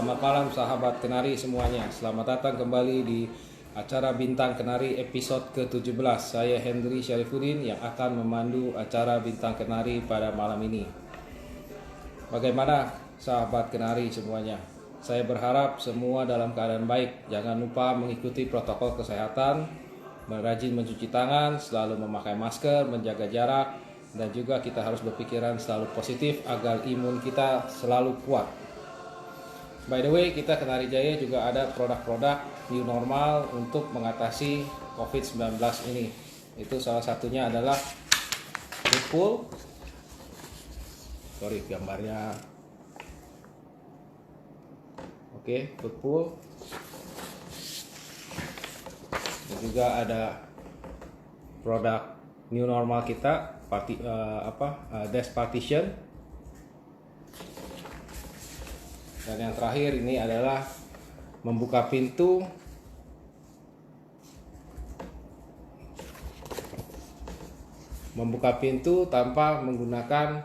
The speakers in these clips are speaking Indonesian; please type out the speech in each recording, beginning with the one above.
Selamat malam sahabat Kenari semuanya. Selamat datang kembali di acara Bintang Kenari episode ke-17. Saya Hendry Syarifuddin yang akan memandu acara Bintang Kenari pada malam ini. Bagaimana sahabat Kenari semuanya? Saya berharap semua dalam keadaan baik. Jangan lupa mengikuti protokol kesehatan, rajin mencuci tangan, selalu memakai masker, menjaga jarak, dan juga kita harus berpikiran selalu positif agar imun kita selalu kuat. By the way, kita Kenari Jaya juga ada produk-produk new normal untuk mengatasi COVID-19 ini. Itu salah satunya adalah Foodpool. Sorry gambarnya. Oke, Foodpool. Dan juga ada produk new normal kita, desk partition. Dan yang terakhir ini adalah membuka pintu tanpa menggunakan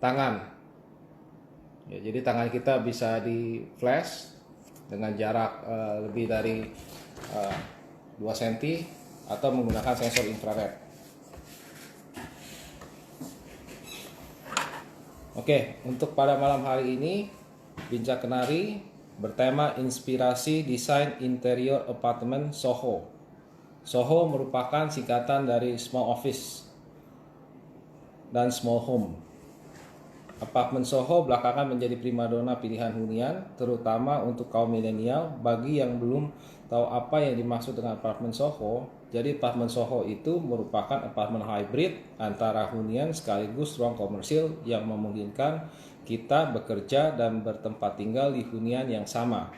tangan. Ya, jadi tangan kita bisa di flash dengan jarak lebih dari 2 cm atau menggunakan sensor infrared. Oke, untuk pada malam hari ini Bincang Kenari bertema inspirasi desain interior apartemen Soho. Soho merupakan singkatan dari small office dan small home. Apartemen Soho belakangan menjadi primadona pilihan hunian, terutama untuk kaum milenial. Bagi yang belum tahu apa yang dimaksud dengan apartemen Soho, jadi apartemen Soho itu merupakan apartemen hybrid antara hunian sekaligus ruang komersil yang memungkinkan kita bekerja dan bertempat tinggal di hunian yang sama.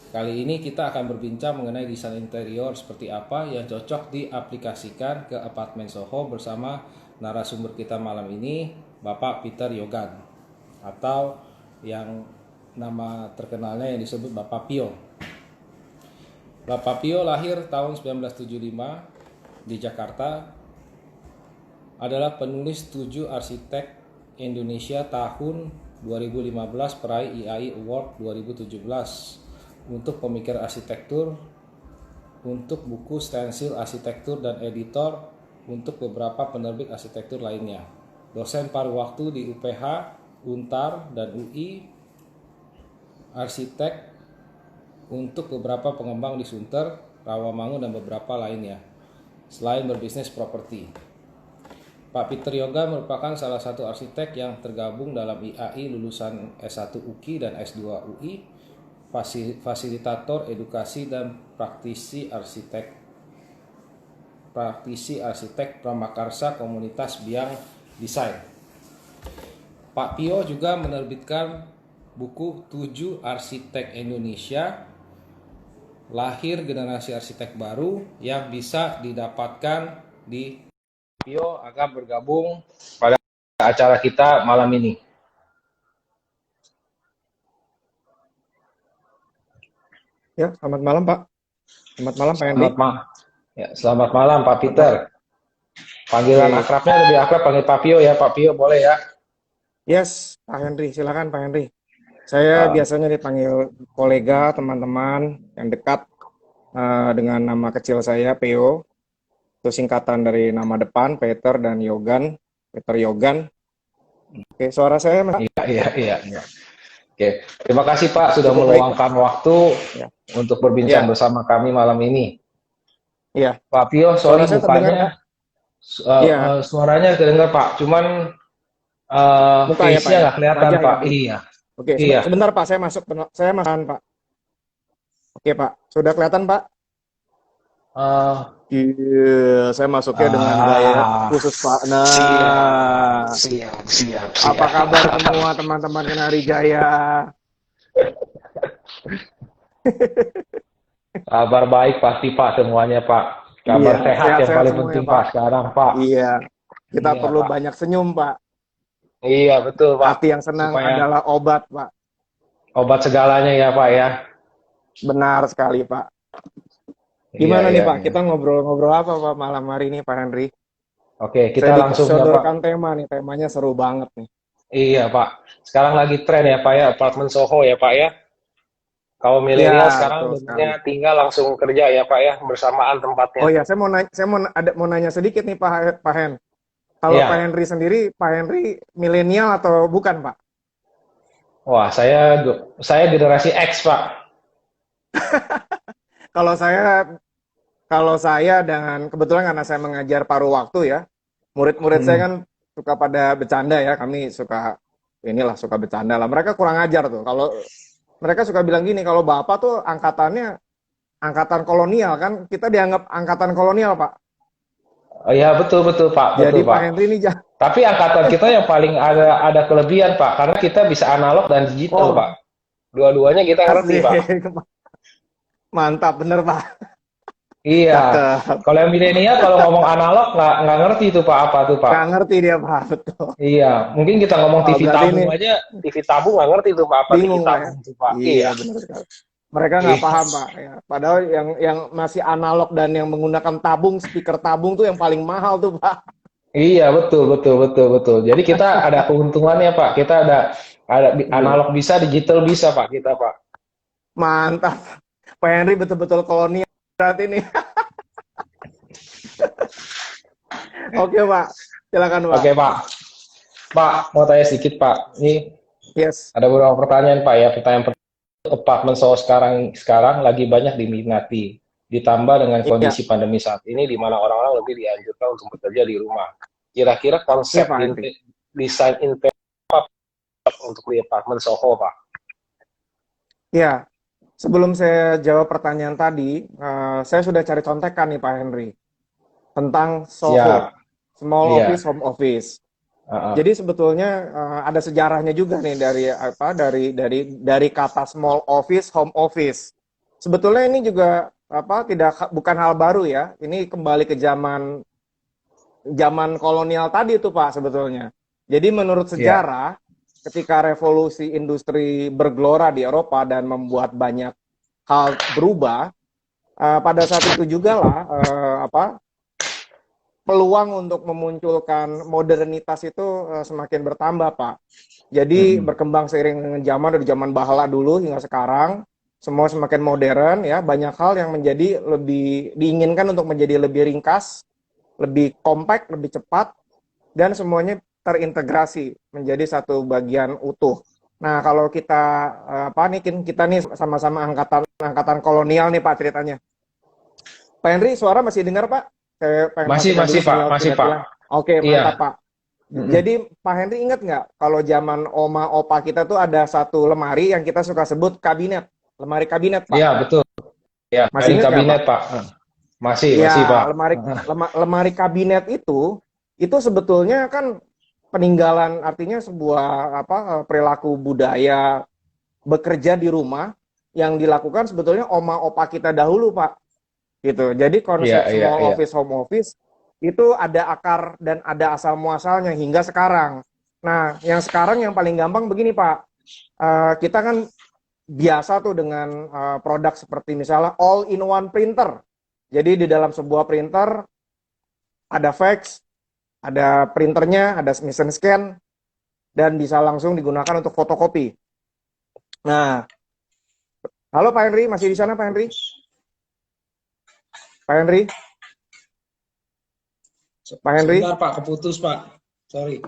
Kali ini kita akan berbincang mengenai desain interior seperti apa yang cocok diaplikasikan ke apartemen Soho bersama narasumber kita malam ini, Bapak Peter Yogan, atau yang nama terkenalnya yang disebut Bapak Pio. Bapak Pio lahir tahun 1975 di Jakarta, adalah penulis 7 arsitek Indonesia tahun 2015, peraih IAI Award 2017 untuk pemikir arsitektur, untuk buku stensil arsitektur dan editor untuk beberapa penerbit arsitektur lainnya. Dosen paruh waktu di UPH, Untar, dan UI, arsitek untuk beberapa pengembang di Sunter, Rawamangun, dan beberapa lainnya, selain berbisnis properti. Pak Peter Yoga merupakan salah satu arsitek yang tergabung dalam IAI lulusan S1 UKI dan S2 UI, fasilitator edukasi dan praktisi arsitek Pramakarsa Komunitas Biang Desain. Pak Pio juga menerbitkan buku 7 Arsitek Indonesia, lahir generasi arsitek baru, yang bisa didapatkan di Pio akan bergabung pada acara kita malam ini. Ya, selamat malam Pak. Selamat malam Pak Hendy. Selamat malam Pak Peter. Panggilan akrabnya lebih akrab panggil Pak Pio ya. Pak Pio boleh ya? Yes, Pak Henry. Silakan Pak Henry. Saya biasanya dipanggil kolega, teman-teman yang dekat dengan nama kecil saya, Pio. Itu singkatan dari nama depan, Peter dan Yogan. Peter Yogan. Oke, suara saya Mas? Iya. Oke, terima kasih Pak sudah meluangkan waktu untuk berbincang bersama kami malam ini. Iya. Pak Pio, sorry mukanya, suaranya terdengar Pak, cuman face-nya nggak kelihatan Pak. Iya. Oke, sebentar Pak, saya masuk Pak. Oke Pak, sudah kelihatan Pak? Iya, saya masuknya dengan gaya khusus Pak. Nah, siap. Apa kabar semua teman-teman Kenari Jaya? Kabar baik pasti Pak semuanya Pak. Kabar sehat yang paling penting Pak sekarang Pak. Iya, kita perlu banyak senyum Pak. Iya betul Pak. Hati yang senang adalah obat Pak. Obat segalanya ya Pak ya. Benar sekali Pak. Gimana nih Pak, kita ngobrol-ngobrol apa Pak malam hari ini Pak Henry? Oke, kita langsung sodorkan tema nih, temanya seru banget nih. Iya, Pak. Sekarang lagi tren ya, Pak ya, apartemen Soho ya, Pak ya. Kalau Ya, milenial sekarang betul sekali. demennya tinggal langsung kerja ya, Pak ya, bersamaan tempatnya. Oh ya, saya mau nanya sedikit nih Pak Hen. Kalau Pak Iya. Henry sendiri, Pak Henry milenial atau bukan, Pak? Wah, saya generasi X, Pak. Kalau saya Kalau saya dengan kebetulan karena saya mengajar paruh waktu ya, murid-murid saya Hmm. kan suka pada bercanda ya, kami suka bercanda lah. Mereka kurang ajar tuh. Kalau mereka suka bilang gini, kalau Bapak tuh angkatannya angkatan kolonial kan, kita dianggap angkatan kolonial, Pak. Oh, iya, betul betul, Pak, Jadi betul, Pak Pak. Henry ini Tapi angkatan kita yang paling ada kelebihan, Pak, karena kita bisa analog dan digital, Pak. oh, Dua-duanya kita ngerti, Pak. asik. Mantap bener, Pak. Iya. Cakep. Kalau yang milenial kalau ngomong analog nggak ngerti tuh, Pak, apa tuh, Pak. Nggak ngerti dia, Pak. Betul. Iya, mungkin kita ngomong Oh, TV berarti ini tabung aja, TV tabung nggak ngerti tuh, Pak, apa TV bingung, Pak ya. tabung tuh, Pak. Iya, Iya. benar sekali. Mereka nggak Iya. paham, Pak. Ya. Padahal yang masih analog dan yang menggunakan tabung, speaker tabung tuh yang paling mahal tuh, Pak. Iya, betul, betul, betul, betul. Jadi kita ada keuntungannya, Pak. Kita ada Iya. analog bisa, digital bisa, Pak, kita, Pak. Mantap. Pak Henry betul-betul kolonial berarti ini. Oke, Pak. Silakan, Pak. Oke, Pak. Pak, mau tanya sedikit, Pak. Ini Yes. ada beberapa pertanyaan, Pak ya. Pertanyaan pertama, apartemen Solo sekarang lagi banyak diminati. Ditambah dengan Iya. kondisi pandemi saat ini, di mana orang-orang lebih dianjurkan untuk bekerja di rumah. Kira-kira Iya, konsep Pak Henry. desain interior untuk di apartemen Soho, Pak? Iya. Sebelum saya jawab pertanyaan tadi, saya sudah cari contekan nih, Pak Henry, tentang Siap. Soho, small Iya. office, home office. Heeh. Jadi sebetulnya ada sejarahnya juga nih dari kata small office, home office. Sebetulnya ini juga bukan hal baru ya. Ini kembali ke zaman zaman kolonial tadi tuh Pak sebetulnya. Jadi menurut Iya. sejarah ketika revolusi industri bergelora di Eropa dan membuat banyak hal berubah, pada saat itu juga lah peluang untuk memunculkan modernitas itu semakin bertambah, Pak. Jadi Mm-mm. berkembang seiring dengan zaman dari zaman Bahala dulu hingga sekarang, semua semakin modern ya, banyak hal yang menjadi lebih diinginkan untuk menjadi lebih ringkas, lebih kompak, lebih cepat dan semuanya terintegrasi menjadi satu bagian utuh. Nah, kalau kita kita nih sama-sama angkatan angkatan kolonial nih Pak ceritanya. Pak Henry, suara masih dengar Pak? Saya pengen Masih, pastikan dulu masih, Pak. sinyal Masih, Pak. sinyal. Oke, Iya. mantap Pak. Mm-mm. Jadi Pak Henry ingat nggak kalau zaman oma opa kita tuh ada satu lemari yang kita suka sebut kabinet, lemari kabinet Pak. Iya, betul. Ya, Masih dari ingat nggak Pak? kabinet, Pak. Masih, Ya, Pak. lemari kabinet itu sebetulnya kan peninggalan artinya sebuah perilaku budaya bekerja di rumah yang dilakukan sebetulnya oma opa kita dahulu Pak. Gitu. Jadi Iya, konsep iya, small iya. office, home office itu ada akar dan ada asal muasalnya hingga sekarang. Nah, yang sekarang yang paling gampang begini Pak, kita kan biasa tuh dengan produk seperti misalnya all-in-one printer. Jadi di dalam sebuah printer ada fax, ada printernya, ada mesin scan, dan bisa langsung digunakan untuk fotokopi. Nah, halo Pak Henry, masih di sana Pak Henry? Pak Henry? Pak Henry? Sebentar, Pak. Keputus, Pak. Sorry.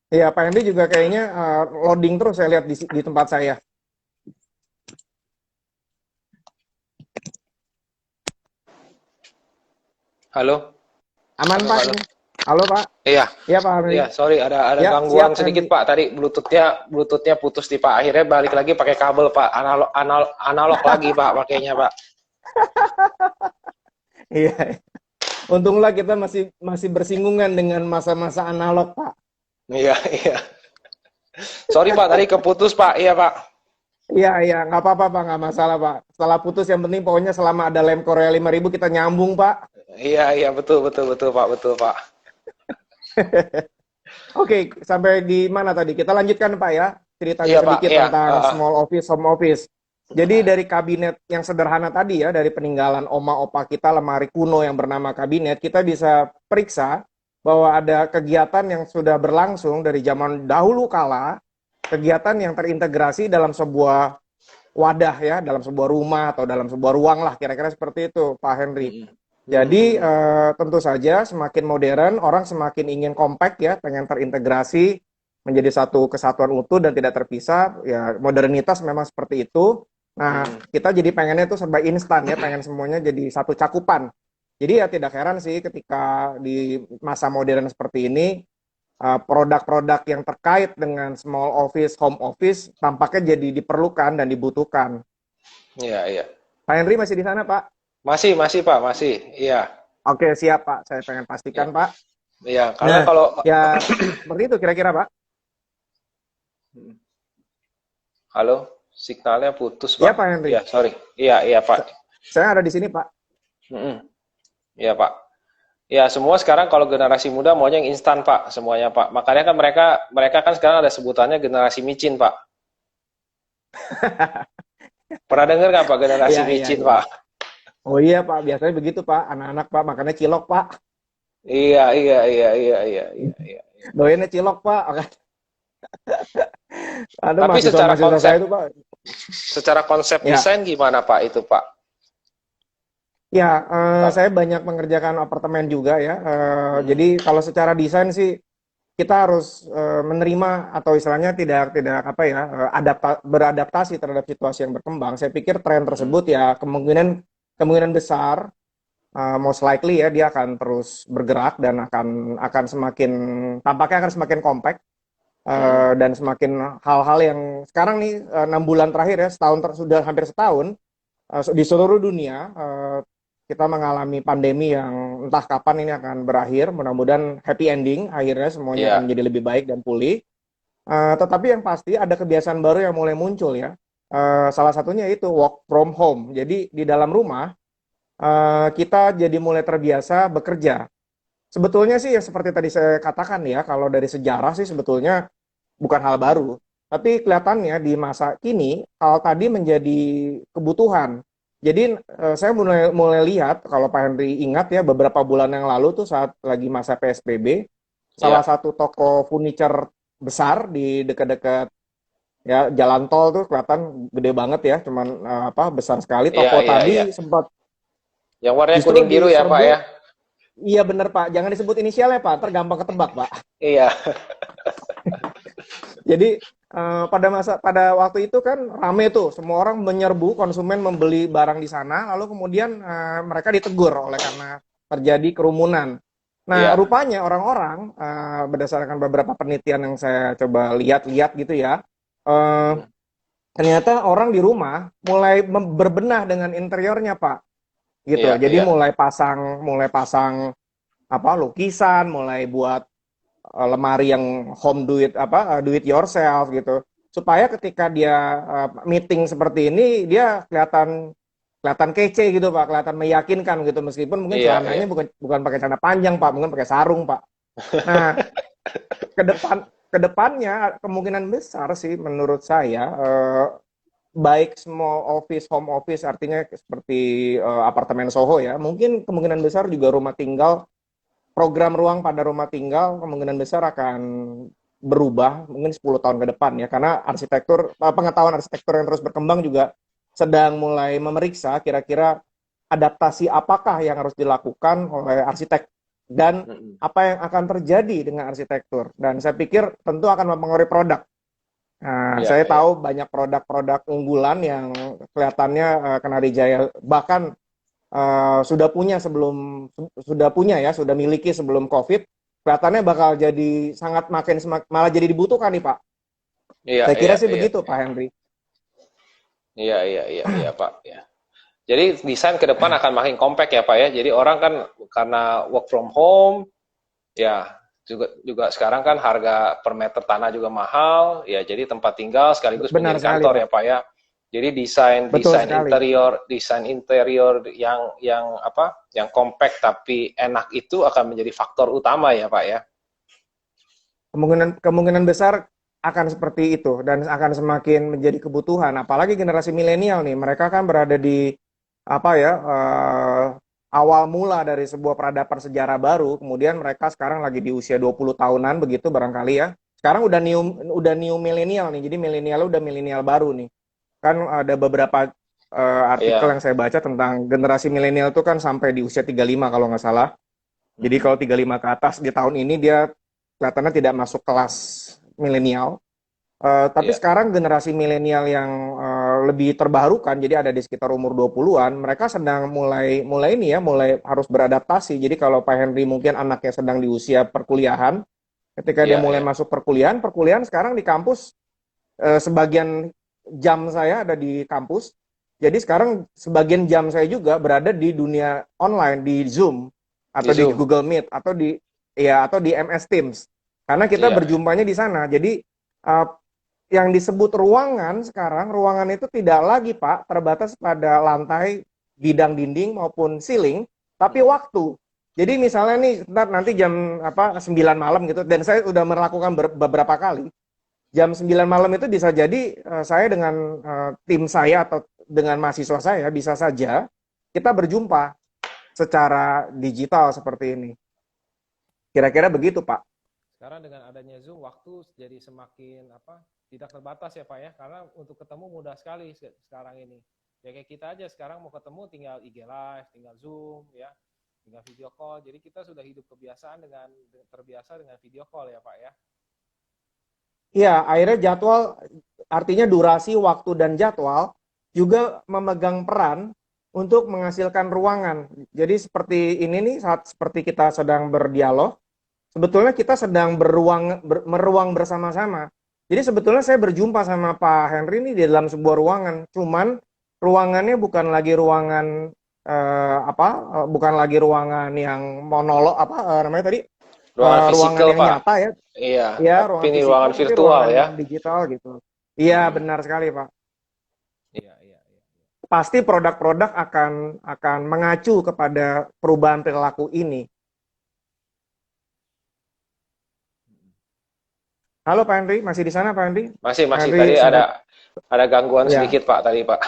Iya, Pak Henry juga kayaknya loading terus saya lihat di tempat saya. Halo? Aman Halo, Pak halo. ini? Halo Pak? Iya, Iya Pak Henry. iya, sorry ada Ya, gangguan siap sedikit, Henry. Pak. Tadi Bluetoothnya putus nih, Pak. Akhirnya balik lagi pakai kabel, Pak. Analog lagi, Pak, pakainya, Pak. Iya. Untunglah kita masih masih bersinggungan dengan masa-masa analog, Pak. Iya, iya. Sorry, Pak, tadi keputus, Pak. Iya, Pak. Iya, iya, nggak apa-apa, Pak, nggak masalah, Pak. Setelah putus yang penting pokoknya selama ada lem Korea 5000 kita nyambung, Pak. Iya, iya, betul, betul, betul, Pak. Betul, Pak. Oke, sampai di mana tadi? Kita lanjutkan, Pak ya. Ceritanya Iya, Pak. sedikit Iya. tentang small office, home office. Jadi dari kabinet yang sederhana tadi ya, dari peninggalan oma opa kita lemari kuno yang bernama kabinet, kita bisa periksa bahwa ada kegiatan yang sudah berlangsung dari zaman dahulu kala, kegiatan yang terintegrasi dalam sebuah wadah ya, dalam sebuah rumah atau dalam sebuah ruang lah, kira-kira seperti itu, Pak Henry. Mm-mm. Jadi Mm-mm. tentu saja semakin modern, orang semakin ingin compact ya, pengen terintegrasi menjadi satu kesatuan utuh dan tidak terpisah. Ya, modernitas memang seperti itu. Nah, Mm-mm. kita jadi pengennya itu serba instan ya, pengen semuanya jadi satu cakupan. Jadi ya tidak heran sih ketika di masa modern seperti ini, produk-produk yang terkait dengan small office, home office tampaknya jadi diperlukan dan dibutuhkan. Iya, iya. Pak Henry masih di sana, Pak? Masih Pak, masih. Iya, Oke, siap, Pak. Saya pengen pastikan, iya. Pak. Iya, karena Nah, kalau ya seperti itu kira-kira, Pak. halo, signalnya putus, Ya, Pak. Pak Henry. Iya, sorry. Iya, iya, Pak. Saya ada di sini, Pak. Mm-mm. Iya, Pak. Ya, semua sekarang kalau generasi muda maunya yang instan, Pak, semuanya, Pak. Makanya kan mereka mereka kan sekarang ada sebutannya generasi micin, Pak. Pernah dengar nggak, Pak, generasi Iya, iya, micin, iya. Pak? Oh iya, Pak. Biasanya begitu, Pak. Anak-anak, Pak. Makannya cilok, Pak. Iya, iya, iya, iya, iya, iya, iya. Doyannya cilok, Pak. Ada Tapi mahasiswa-mahasiswa saya itu, Pak. secara konsep Ya, desain gimana, Pak, itu, Pak? ya, Pak. saya banyak mengerjakan apartemen juga ya. Mm-mm. Jadi kalau secara desain sih kita harus menerima atau istilahnya tidak tidak apa ya beradaptasi terhadap situasi yang berkembang. Saya pikir tren Mm-mm. tersebut ya kemungkinan kemungkinan besar most likely ya dia akan terus bergerak dan akan semakin tampaknya akan semakin kompak Mm-mm. dan semakin hal-hal yang sekarang nih 6 bulan terakhir ya sudah hampir setahun di seluruh dunia kita mengalami pandemi yang entah kapan ini akan berakhir. Mudah-mudahan happy ending, akhirnya semuanya akan Iya, menjadi lebih baik dan pulih. Tetapi yang pasti ada kebiasaan baru yang mulai muncul ya. Salah satunya itu work from home. Jadi di dalam rumah kita jadi mulai terbiasa bekerja. Sebetulnya sih ya seperti tadi saya katakan ya, kalau dari sejarah sih sebetulnya bukan hal baru. Tapi kelihatannya di masa kini hal tadi menjadi kebutuhan. Jadi saya mulai mulai lihat kalau Pak Henry ingat ya beberapa bulan yang lalu tuh saat lagi masa PSBB, salah iya, satu toko furniture besar di dekat-dekat ya jalan tol tuh kelihatan gede banget ya, cuman besar sekali iya, toko iya, iya. tadi sempat Yang warnanya justru kuning biru ya, Pak, diserbu. ya? Iya bener Pak, jangan disebut inisialnya Pak, ntar gampang ketebak Pak. Iya, Jadi pada waktu itu kan rame tuh, semua orang menyerbu konsumen membeli barang di sana, lalu kemudian mereka ditegur oleh karena terjadi kerumunan. Nah, iya. rupanya orang-orang berdasarkan beberapa penelitian yang saya coba lihat-lihat gitu ya, eh, Mm. ternyata orang di rumah mulai berbenah dengan interiornya Pak, gitu. Iya, Jadi iya. mulai pasang apa lukisan, mulai buat lemari yang home do it yourself gitu supaya ketika dia meeting seperti ini dia kelihatan kelihatan kece gitu Pak, kelihatan meyakinkan gitu meskipun mungkin Iya, iya. celananya bukan bukan pakai celana panjang Pak, mungkin pakai sarung Pak. Nah, ke depannya kemungkinan besar sih menurut saya baik small office, home office artinya seperti apartemen Soho ya, mungkin kemungkinan besar juga rumah tinggal program ruang pada rumah tinggal kemungkinan besar akan berubah mungkin 10 tahun ke depan ya karena pengetahuan arsitektur yang terus berkembang juga sedang mulai memeriksa kira-kira adaptasi apakah yang harus dilakukan oleh arsitek dan Mm-mm. apa yang akan terjadi dengan arsitektur dan saya pikir tentu akan mempengaruhi produk. Nah, Iya, saya iya. tahu banyak produk-produk unggulan yang kelihatannya Kenari Jaya bahkan sudah punya ya, sudah miliki sebelum COVID, kelihatannya bakal jadi sangat malah jadi dibutuhkan nih Pak. Iya, Saya kira iya, sih iya. begitu Pak Henry. Iya, iya, iya, iya, Pak. Ya. Jadi desain ke depan akan makin compact ya, Pak, ya. Jadi orang kan karena work from home, ya juga juga sekarang kan harga per meter tanah juga mahal, ya. Jadi tempat tinggal sekaligus Benar menjadi sekali kantor Pak. ya, Pak, ya. Jadi desain Betul sekali. desain interior yang apa? Yang compact tapi enak itu akan menjadi faktor utama ya, Pak, ya. Kemungkinan kemungkinan besar akan seperti itu dan akan semakin menjadi kebutuhan. Apalagi generasi milenial nih, mereka kan berada di apa ya awal mula dari sebuah peradaban sejarah baru, kemudian mereka sekarang lagi di usia 20 tahunan begitu barangkali ya. Sekarang udah new milenial nih. Jadi milenial udah milenial baru nih. Kan ada beberapa artikel Iya. yang saya baca tentang generasi milenial itu kan sampai di usia 35 kalau nggak salah. Jadi kalau 35 ke atas di tahun ini dia kelihatannya tidak masuk kelas milenial. Tapi Iya. sekarang generasi milenial yang lebih terbarukan, jadi ada di sekitar umur 20-an, mereka sedang mulai ini ya, mulai harus beradaptasi. Jadi kalau Pak Henry mungkin anaknya sedang di usia perkuliahan, ketika dia Iya. mulai Iya. masuk perkuliahan sekarang di kampus, sebagian jam saya ada di kampus. Jadi sekarang sebagian jam saya juga berada di dunia online, di Zoom Di atau di Zoom. Google Meet atau di MS Teams. Karena kita Iya. berjumpanya di sana. Jadi uh, yang disebut ruangan sekarang, ruangan itu tidak lagi Pak terbatas pada lantai, bidang dinding maupun ceiling, tapi waktu. Jadi misalnya nih nanti jam 9 malam gitu, dan saya sudah melakukan beberapa kali. Jam 9 malam itu bisa jadi saya dengan tim saya atau dengan mahasiswa saya bisa saja kita berjumpa secara digital seperti ini. Kira-kira begitu Pak. Sekarang dengan adanya Zoom, waktu jadi semakin tidak terbatas ya Pak ya, karena untuk ketemu mudah sekali sekarang ini. Ya kayak kita aja sekarang mau ketemu tinggal IG Live, tinggal Zoom ya, tinggal video call. Jadi kita sudah hidup terbiasa dengan video call ya Pak ya. Iya, akhirnya jadwal, artinya durasi, waktu, dan jadwal juga memegang peran untuk menghasilkan ruangan. Jadi seperti ini nih, saat seperti kita sedang berdialog, sebetulnya kita sedang meruang bersama-sama. Jadi sebetulnya saya berjumpa sama Pak Henry ini di dalam sebuah ruangan, cuman ruangannya bukan lagi ruangan bukan lagi ruangan yang monolog namanya tadi, Ruangan ruangan fisikal, yang Pak. nyata ya. Iya, Iya, tapi ruangan ini fisikal, ruangan tapi virtual ruangan ya. digital gitu. Iya, Hmm. benar sekali, Pak. Iya, iya, iya. Pasti produk-produk akan mengacu kepada perubahan perilaku ini. Halo Pak Henry, masih di sana Pak Henry? Masih Pak Henry tadi sempat, ada gangguan ya, sedikit Pak tadi Pak.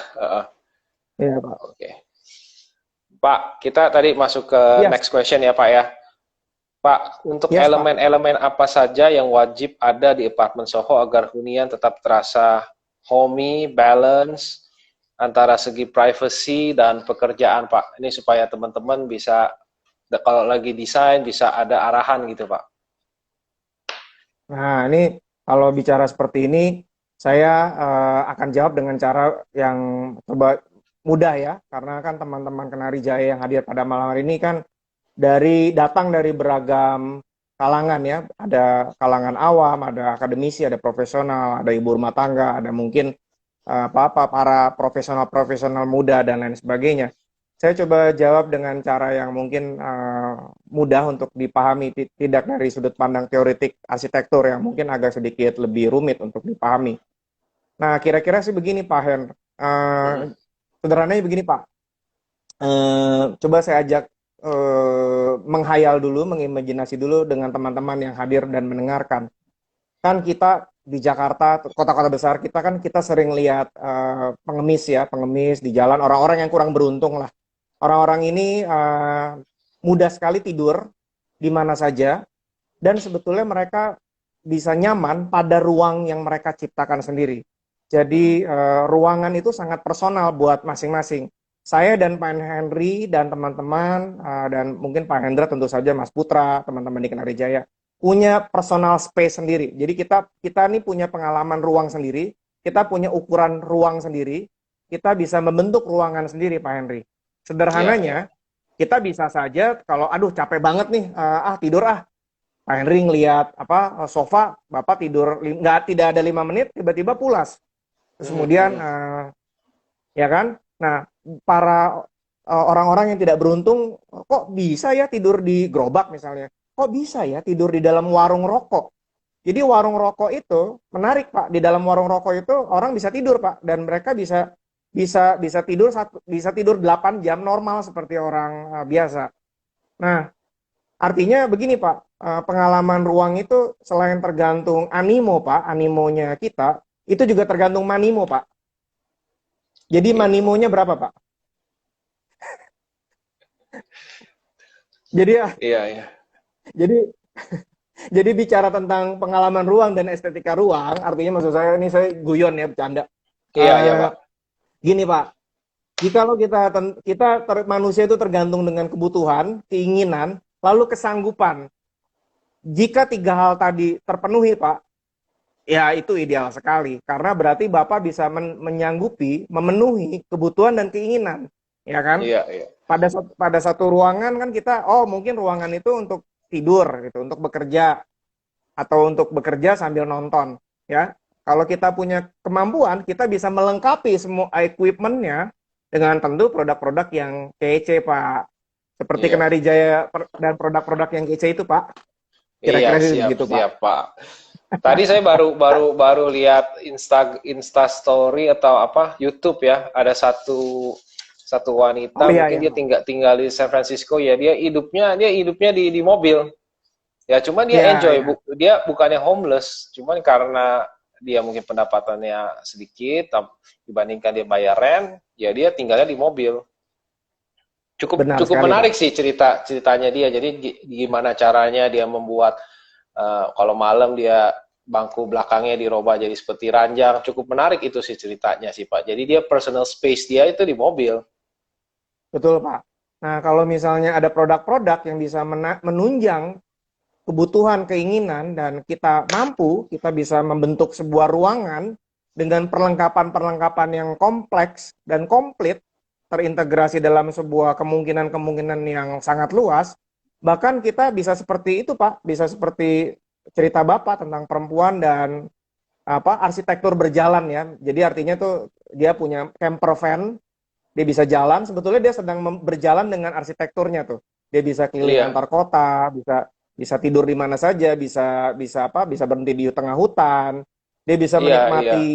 ya Pak. Oke. Pak, kita tadi masuk ke Yes, next question ya Pak ya. Pak, untuk yes Pak. elemen-elemen apa saja yang wajib ada di apartemen Soho agar hunian tetap terasa homey, balance antara segi privacy dan pekerjaan Pak. Ini supaya teman-teman bisa kalau lagi desain bisa ada arahan gitu Pak. Nah, ini kalau bicara seperti ini, saya akan jawab dengan cara yang coba mudah ya, karena kan teman-teman Kenari Jaya yang hadir pada malam hari ini kan datang dari beragam kalangan ya, ada kalangan awam, ada akademisi, ada profesional, ada ibu rumah tangga, ada mungkin para profesional-profesional muda dan lain sebagainya. Saya coba jawab dengan cara yang mungkin mudah untuk dipahami, tidak dari sudut pandang teoretik arsitektur yang mungkin agak sedikit lebih rumit untuk dipahami. Nah, kira-kira sih begini Pak Hen, sederhananya begini Pak. Coba saya ajak menghayal dulu, mengimajinasi dulu dengan teman-teman yang hadir dan mendengarkan. Kan kita di Jakarta, kota-kota besar kita kan kita sering lihat pengemis di jalan, orang-orang yang kurang beruntung lah. Orang-orang ini mudah sekali tidur di mana saja, dan sebetulnya mereka bisa nyaman pada ruang yang mereka ciptakan sendiri. Jadi ruangan itu sangat personal buat masing-masing. Saya dan Pak Henry dan teman-teman, dan mungkin Pak Hendra tentu saja, Mas Putra, teman-teman di Kenari Jaya, punya personal space sendiri. Jadi kita nih punya pengalaman ruang sendiri, kita punya ukuran ruang sendiri, kita bisa membentuk ruangan sendiri Pak Henry. Sederhananya, kita bisa saja kalau aduh capek banget nih, tidur Pak Henry ngelihat sofa, Bapak tidur tidak ada 5 menit, tiba-tiba pulas. Terus kemudian ya kan? Nah, para orang-orang yang tidak beruntung, kok bisa ya tidur di gerobak misalnya? Kok bisa ya tidur di dalam warung rokok? Jadi warung rokok itu menarik Pak. Di dalam warung rokok itu orang bisa tidur Pak, dan mereka bisa tidur 8 jam normal seperti orang biasa. Nah, artinya begini Pak, pengalaman ruang itu selain tergantung animo Pak, animonya kita, itu juga tergantung manimo Pak. Jadi manimonya berapa Pak? Jadi ya, Iya, iya. jadi jadi bicara tentang pengalaman ruang dan estetika ruang, artinya maksud saya ini saya guyon ya bercanda. Iya, iya, Eh, Pak. Gini Pak, jikalau manusia itu tergantung dengan kebutuhan, keinginan, lalu kesanggupan. Jika tiga hal tadi terpenuhi Pak, ya itu ideal sekali. Karena berarti Bapak bisa menyanggupi, memenuhi kebutuhan dan keinginan, ya kan? Iya, iya. Pada satu ruangan kan kita, oh mungkin ruangan itu untuk tidur gitu, untuk bekerja atau untuk bekerja sambil nonton, ya. Kalau kita punya kemampuan, kita bisa melengkapi semua equipment-nya dengan tentu produk-produk yang kece, Pak. Seperti Iya. Kenari Jaya dan produk-produk yang kece itu, Pak. Iya, Kira-kira siap, begitu, Pak. siap, Pak. Tadi saya baru lihat Insta story atau apa YouTube ya, ada satu Oh wanita iya, mungkin iya. dia tinggal di San Francisco ya, dia hidupnya di mobil. Ya, cuma dia Iya, enjoy, iya. dia bukannya homeless, cuman karena dia mungkin pendapatannya sedikit dibandingkan dia bayar rent, ya dia tinggalnya di mobil. Cukup Benar cukup sekali, Pak. menarik sih ceritanya dia. Jadi gimana caranya dia membuat kalau malam dia bangku belakangnya dirubah jadi seperti ranjang. Cukup menarik itu sih ceritanya sih Pak. Jadi dia personal space dia itu di mobil. Betul, Pak. Nah, kalau misalnya ada produk-produk yang bisa menunjang kebutuhan, keinginan, dan kita mampu, kita bisa membentuk sebuah ruangan dengan perlengkapan-perlengkapan yang kompleks dan komplit, terintegrasi dalam sebuah kemungkinan-kemungkinan yang sangat luas, bahkan kita bisa seperti itu, Pak, bisa seperti cerita Bapak tentang perempuan dan apa arsitektur berjalan ya. Jadi artinya tuh dia punya camper van, dia bisa jalan, sebetulnya dia sedang berjalan dengan arsitekturnya tuh. Dia bisa keliling Iya, antar kota, bisa bisa tidur di mana saja, bisa bisa apa? Bisa berhenti di tengah hutan. Dia bisa iya, iya. menikmati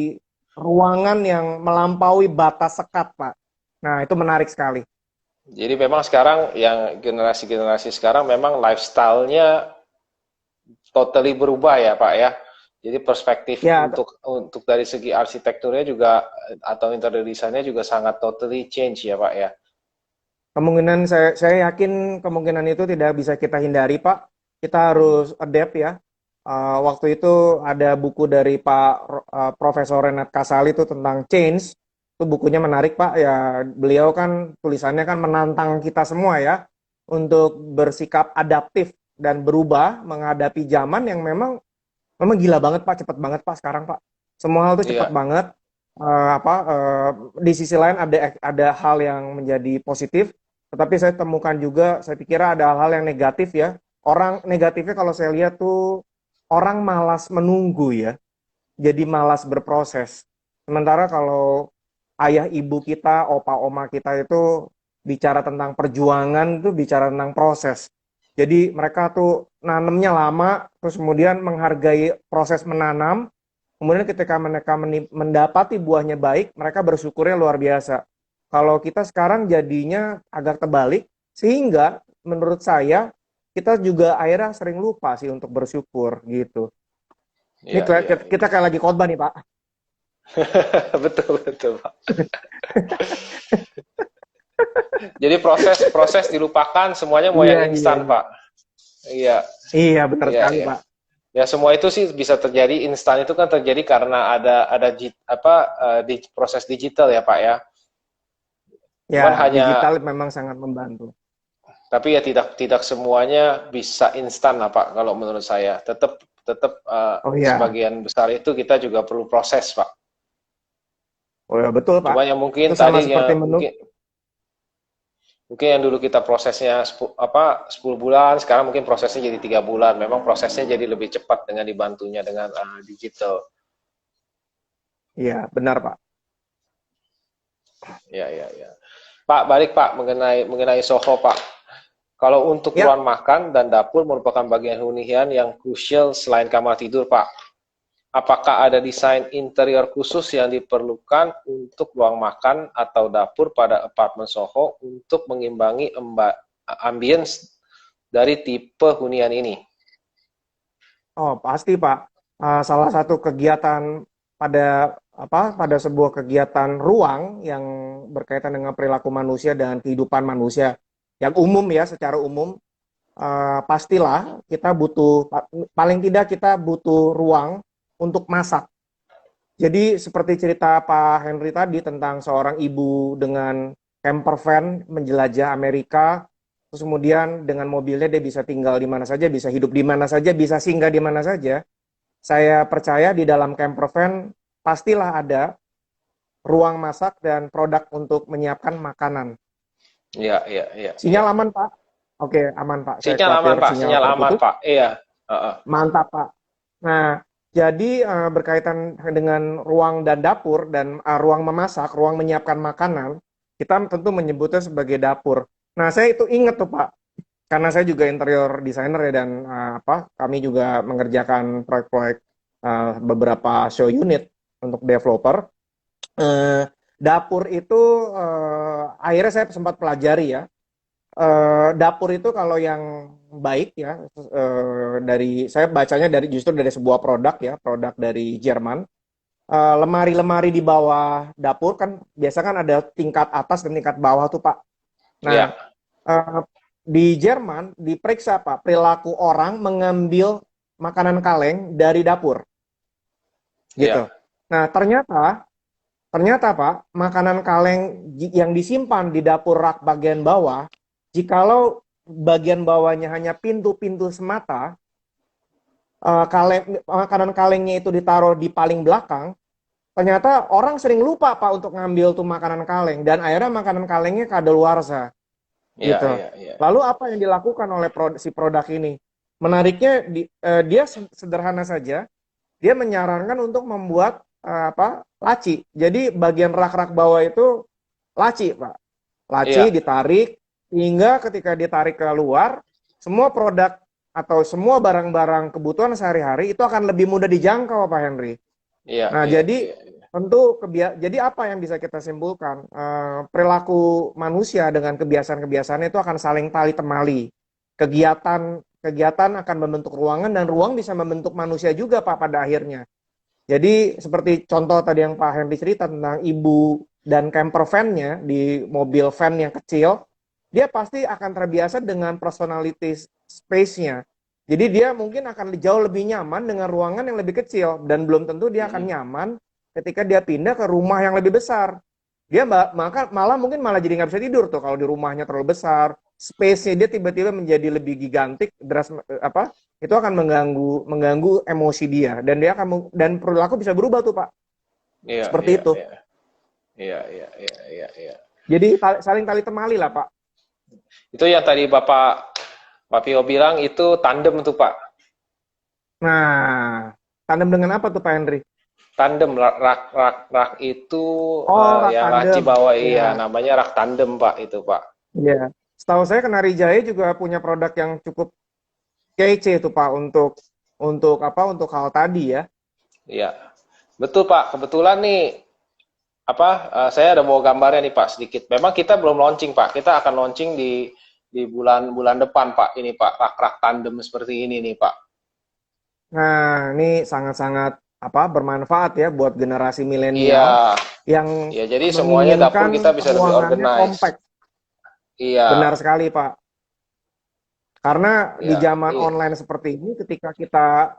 ruangan yang melampaui batas sekat, Pak. Nah, itu menarik sekali. Jadi memang sekarang yang generasi-generasi sekarang memang lifestyle-nya totally berubah ya Pak ya. Jadi perspektif Ya, untuk dari segi arsitekturnya juga atau interior desainnya juga sangat totally change ya Pak ya. kemungkinan saya yakin kemungkinan itu tidak bisa kita hindari, Pak. Kita harus adapt ya. Waktu itu ada buku dari Pak Profesor Renat Kasali itu tentang change. Itu bukunya menarik, Pak. Ya, beliau kan tulisannya kan menantang kita semua ya untuk bersikap adaptif dan berubah menghadapi zaman yang memang gila banget, Pak, cepat banget, Pak, sekarang, Pak. Semua hal itu cepat Iya, banget. Di sisi lain ada hal yang menjadi positif, tetapi saya temukan juga, saya pikir ada hal-hal yang negatif ya. Orang negatifnya kalau saya lihat tuh orang malas menunggu ya, jadi malas berproses. Sementara kalau ayah ibu kita, opa oma kita itu bicara tentang perjuangan, itu bicara tentang proses. Jadi mereka tuh nanemnya lama, terus kemudian menghargai proses menanam, kemudian ketika mereka mendapati buahnya baik, mereka bersyukurnya luar biasa. Kalau kita sekarang jadinya agak terbalik, sehingga menurut saya kita juga akhirnya sering lupa sih untuk bersyukur gitu. Ini iya, iya, iya. kita kayak lagi khotbah nih, Pak. Betul, betul Pak. Jadi proses dilupakan, semuanya mau Iya, yang iya, instan iya. Pak. Iya, Iya, benar iya, sekali, iya. Pak. Ya semua itu sih bisa terjadi instan itu kan terjadi karena di proses digital ya Pak ya. Ya, Cuman hanya digital memang sangat membantu. Tapi ya tidak tidak semuanya bisa instan lah Pak kalau menurut saya. Tetap tetap Oh iya, sebagian besar itu kita juga perlu proses Pak. oh ya betul, Pak. Cuma yang Itu mungkin sama tadinya seperti menu. mungkin mungkin yang dulu kita prosesnya 10 bulan, sekarang mungkin prosesnya jadi 3 bulan. Memang prosesnya jadi lebih cepat dengan dibantunya dengan digital. Iya, benar, Pak. Ya ya ya. Pak balik Pak mengenai Soho Pak. Kalau untuk Ya, ruang makan dan dapur merupakan bagian hunian yang krusial selain kamar tidur Pak. Apakah ada desain interior khusus yang diperlukan untuk ruang makan atau dapur pada apartemen Soho untuk mengimbangi ambience dari tipe hunian ini? oh pasti, Pak. Salah satu kegiatan pada sebuah kegiatan ruang yang berkaitan dengan perilaku manusia dan kehidupan manusia. yang umum ya, secara umum, pastilah kita butuh, paling tidak kita butuh ruang untuk masak. Jadi seperti cerita Pak Henry tadi tentang seorang ibu dengan camper van menjelajah Amerika, terus kemudian dengan mobilnya dia bisa tinggal di mana saja, bisa hidup di mana saja, bisa singgah di mana saja. Saya percaya di dalam camper van pastilah ada ruang masak dan produk untuk menyiapkan makanan. Iya, iya, iya. Sinyal aman, Pak? Oke, aman, Pak. Saya Sinyal aman, khawatir Pak. sinyal Sinyal aman, terputus. Pak. Iya. Heeh. Mantap, Pak. Nah, jadi berkaitan dengan ruang dan dapur dan ruang memasak, ruang menyiapkan makanan, kita tentu menyebutnya sebagai dapur. Nah, saya itu ingat tuh, Pak, karena saya juga interior designer ya, dan kami juga mengerjakan proyek-proyek beberapa show unit untuk developer. Dapur itu akhirnya saya sempat pelajari ya. Dapur itu kalau yang baik ya, dari saya bacanya justru dari sebuah produk ya, produk dari Jerman. Lemari-lemari di bawah dapur kan biasa kan ada tingkat atas dan tingkat bawah tuh, Pak. Iya. Nah, di Jerman diperiksa, Pak, perilaku orang mengambil makanan kaleng dari dapur gitu. Iya. Nah, ternyata Pak, makanan kaleng yang disimpan di dapur rak bagian bawah, jikalau bagian bawahnya hanya pintu-pintu semata, makanan kalengnya itu ditaruh di paling belakang, ternyata orang sering lupa, Pak, untuk ngambil tuh makanan kaleng, dan akhirnya makanan kalengnya kadaluarsa Iya, gitu. iya, iya. Lalu apa yang dilakukan oleh si produk ini? Menariknya dia sederhana saja. Dia menyarankan untuk membuat laci. Jadi bagian rak-rak bawah itu laci, Pak. Laci Iya. ditarik hingga ketika ditarik keluar, semua produk atau semua barang-barang kebutuhan sehari-hari itu akan lebih mudah dijangkau, Pak Henry. Iya, Nah, iya, jadi iya. tentu jadi apa yang bisa kita simpulkan? Perilaku manusia dengan kebiasaan-kebiasaannya itu akan saling tali temali. Kegiatan akan membentuk ruangan dan ruang bisa membentuk manusia juga, Pak, pada akhirnya. Jadi seperti contoh tadi yang Pak Henry cerita tentang ibu dan camper van-nya di mobil van yang kecil, dia pasti akan terbiasa dengan personality space-nya. Jadi dia mungkin akan jauh lebih nyaman dengan ruangan yang lebih kecil, dan belum tentu dia akan nyaman ketika dia pindah ke rumah yang lebih besar. Dia malah jadi nggak bisa tidur tuh kalau di rumahnya terlalu besar, space-nya dia tiba-tiba menjadi lebih gigantik, itu akan mengganggu emosi dia, dan dan perilaku bisa berubah tuh, Pak. Iya, Seperti iya, itu. iya. Iya, iya, iya, iya, iya. Jadi saling tali temali lah, Pak. Itu yang tadi Pak Pio bilang itu tandem tuh, Pak. Nah, tandem dengan apa tuh, Pak Henry? Tandem rak itu Rak yang tandem. laci bawah, Ya. iya, namanya rak tandem, Pak, itu, Pak. Iya. Setahu saya Kenari Jaya juga punya produk yang cukup kece itu, Pak, untuk hal tadi ya. Iya. Betul, Pak. Kebetulan nih saya ada bawa gambarnya nih, Pak, sedikit. Memang kita belum launching, Pak. Kita akan launching di bulan depan, Pak. Ini, Pak, rak tandem seperti ini nih, Pak. Nah, ini sangat-sangat bermanfaat ya buat generasi milenial yang jadi semuanya dapur kita bisa lebih organized. Kompak. Iya. Benar sekali, Pak. Karena di zaman online seperti ini, ketika kita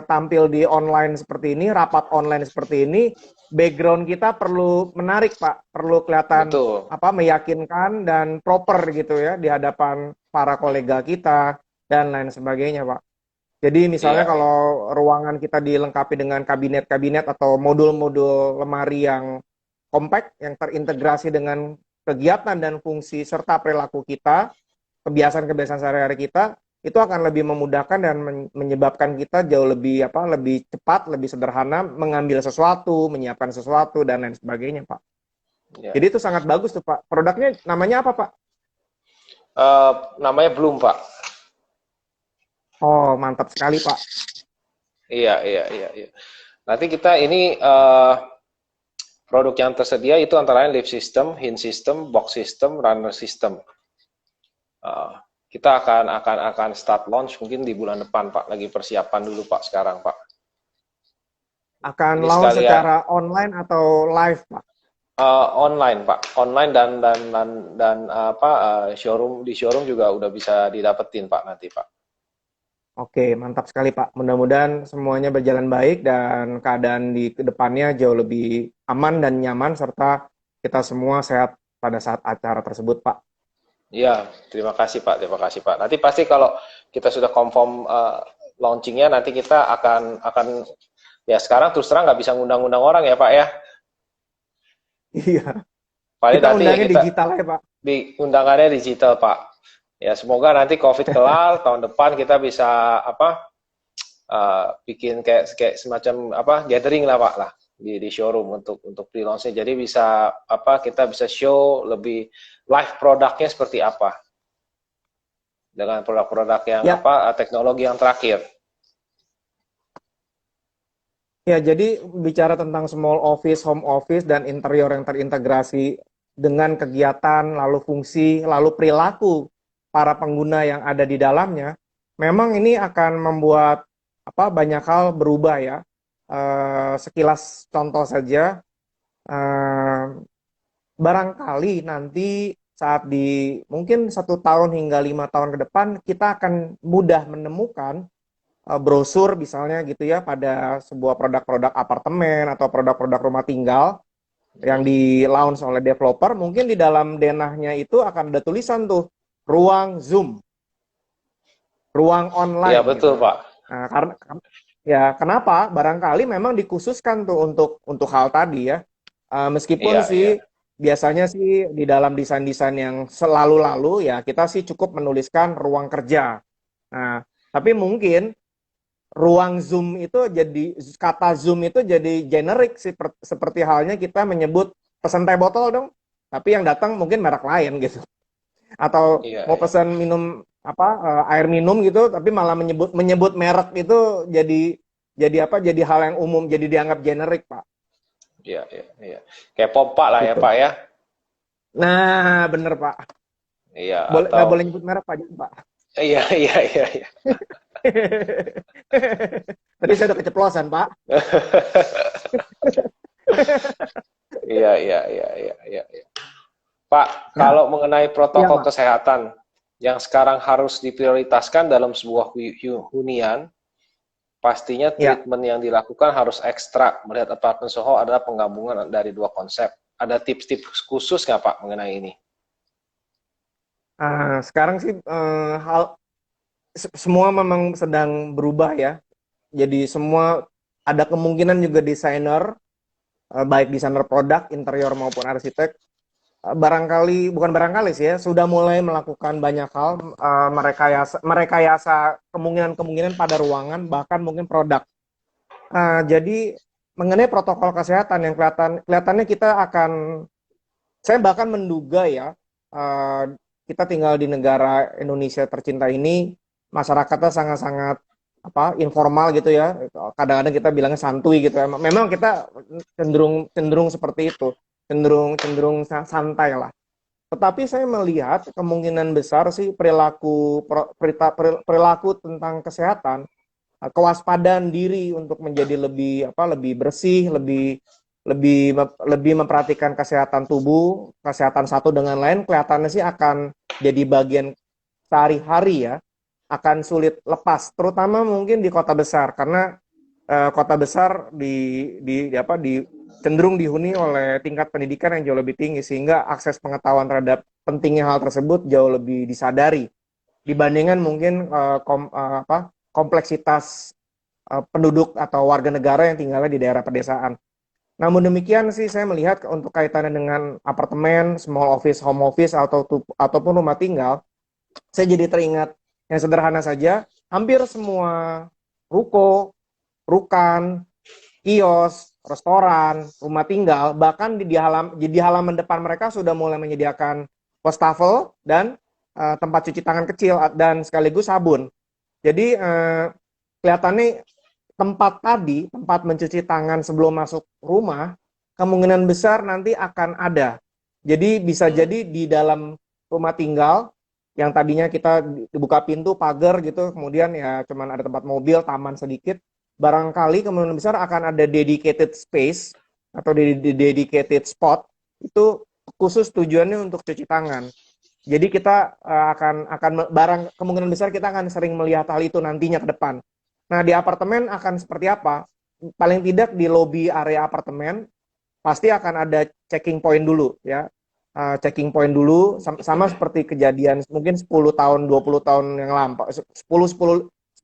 tampil di online seperti ini, rapat online seperti ini, background kita perlu menarik, Pak. Perlu kelihatan meyakinkan dan proper gitu ya di hadapan para kolega kita dan lain sebagainya, Pak. Jadi misalnya kalau ruangan kita dilengkapi dengan kabinet-kabinet atau modul-modul lemari yang kompak, yang terintegrasi dengan kegiatan dan fungsi serta perilaku kita, kebiasaan-kebiasaan sehari-hari kita, itu akan lebih memudahkan dan menyebabkan kita jauh lebih lebih cepat, lebih sederhana mengambil sesuatu, menyiapkan sesuatu dan lain sebagainya, Pak. Jadi itu sangat bagus tuh, Pak. Produknya namanya apa, Pak? Namanya Bloom, Pak. Oh, mantap sekali, Pak. Iya. Nanti kita ini produk yang tersedia itu antara lain lift system, hinge system, box system, runner system. Kita akan start launch mungkin di bulan depan, Pak. Lagi persiapan dulu, Pak, sekarang, Pak. Akan launch secara online atau live, Pak? Online Pak, online dan apa showroom di showroom juga udah bisa didapetin Pak nanti Pak. Oke, mantap sekali Pak. Mudah-mudahan semuanya berjalan baik dan keadaan di kedepannya jauh lebih aman dan nyaman serta kita semua sehat pada saat acara tersebut Pak. Iya, terima kasih Pak, terima kasih Pak. Nanti pasti kalau kita sudah confirm launchingnya, nanti kita akan ya sekarang terus terang nggak bisa ngundang-undang orang ya Pak ya. Iya, Paling kita nanti ya undangnya kita digital ya Pak. di undangannya digital Pak. Ya semoga nanti COVID kelar tahun depan kita bisa apa bikin kayak semacam apa gathering lah Pak lah di showroom untuk pre-launchnya. Jadi bisa apa kita bisa show lebih live produknya seperti apa dengan produk-produk yang Ya, apa teknologi yang terakhir. ya, jadi bicara tentang small office, home office, dan interior yang terintegrasi dengan kegiatan, lalu fungsi, lalu perilaku para pengguna yang ada di dalamnya, memang ini akan membuat banyak hal berubah ya. Sekilas contoh saja, eh, barangkali nanti saat di mungkin 1 tahun hingga 5 tahun ke depan kita akan mudah menemukan brosur misalnya gitu ya pada sebuah produk-produk apartemen atau produk-produk rumah tinggal yang di launch oleh developer, mungkin di dalam denahnya itu akan ada tulisan tuh ruang Zoom, ruang Iya online betul gitu. Pak. Nah, karena ya kenapa? Barangkali memang dikhususkan tuh untuk hal tadi ya. Meskipun Iya iya. sih biasanya sih di dalam desain-desain yang selalu lalu ya kita sih cukup menuliskan ruang kerja. Nah, tapi mungkin ruang Zoom itu jadi kata Zoom itu jadi generik sih seperti halnya kita menyebut pesan teh botol dong, tapi yang datang mungkin merek lain gitu. Atau Iya mau iya. pesan minum air minum gitu tapi malah menyebut menyebut merek itu jadi apa? Jadi hal yang umum, jadi dianggap generik, Pak. Iya iya iya. Kayak pompa lah ya Gitu. Pak ya. Nah, bener, Pak. Iya Boleh atau nggak boleh nyebut merek, Pak, jangan, Pak. iya iya iya iya. Tadi saya udah keceplosan, Pak. Iya iya iya iya iya. Iya. Pak, Nah, kalau mengenai iya, protokol Pak. kesehatan yang sekarang harus diprioritaskan dalam sebuah hunian, pastinya Ya. treatment yang dilakukan harus ekstra. Melihat apartemen Soho adalah penggabungan dari dua konsep. Ada tips-tips khusus nggak Pak mengenai ini? Sekarang sih semua memang sedang berubah ya. Jadi semua ada kemungkinan juga desainer, baik desainer produk, interior maupun arsitek, barangkali bukan barangkali sih ya, sudah mulai melakukan banyak hal, merekayasa kemungkinan-kemungkinan pada ruangan bahkan mungkin produk. Jadi mengenai protokol kesehatan yang kelihatannya kita akan, saya bahkan menduga ya, eh, kita tinggal di negara Indonesia tercinta ini, masyarakatnya sangat-sangat informal gitu ya. Kadang-kadang kita bilangnya santuy gitu ya. Memang kita cenderung cenderung seperti itu, cenderung cenderung santai lah. Tetapi saya melihat kemungkinan besar sih perilaku tentang kesehatan, kewaspadaan diri untuk menjadi lebih bersih, lebih memperhatikan kesehatan tubuh, kesehatan satu dengan lain, kelihatannya sih akan jadi bagian sehari-hari ya, akan sulit lepas, terutama mungkin di kota besar karena kota besar di cenderung dihuni oleh tingkat pendidikan yang jauh lebih tinggi sehingga akses pengetahuan terhadap pentingnya hal tersebut jauh lebih disadari dibandingkan mungkin kompleksitas penduduk atau warga negara yang tinggalnya di daerah pedesaan. Namun demikian sih saya melihat untuk kaitannya dengan apartemen, small office, home office ataupun rumah tinggal, saya jadi teringat yang sederhana saja, hampir semua ruko, rukan, kios, restoran, rumah tinggal, bahkan di halaman depan mereka sudah mulai menyediakan wastafel dan tempat cuci tangan kecil dan sekaligus sabun. Jadi kelihatannya tempat mencuci tangan sebelum masuk rumah, kemungkinan besar nanti akan ada. Jadi bisa jadi di dalam rumah tinggal, yang tadinya kita dibuka pintu, pagar gitu, kemudian ya cuman ada tempat mobil, taman sedikit, barangkali kemungkinan besar akan ada dedicated space atau dedicated spot itu khusus tujuannya untuk cuci tangan. Jadi kita kemungkinan besar kita akan sering melihat hal itu nantinya ke depan. Nah, di apartemen akan seperti apa? Paling tidak di lobi area apartemen pasti akan ada checking point dulu ya. Checking point dulu sama seperti kejadian mungkin 10 tahun 20 tahun yang lampau, 15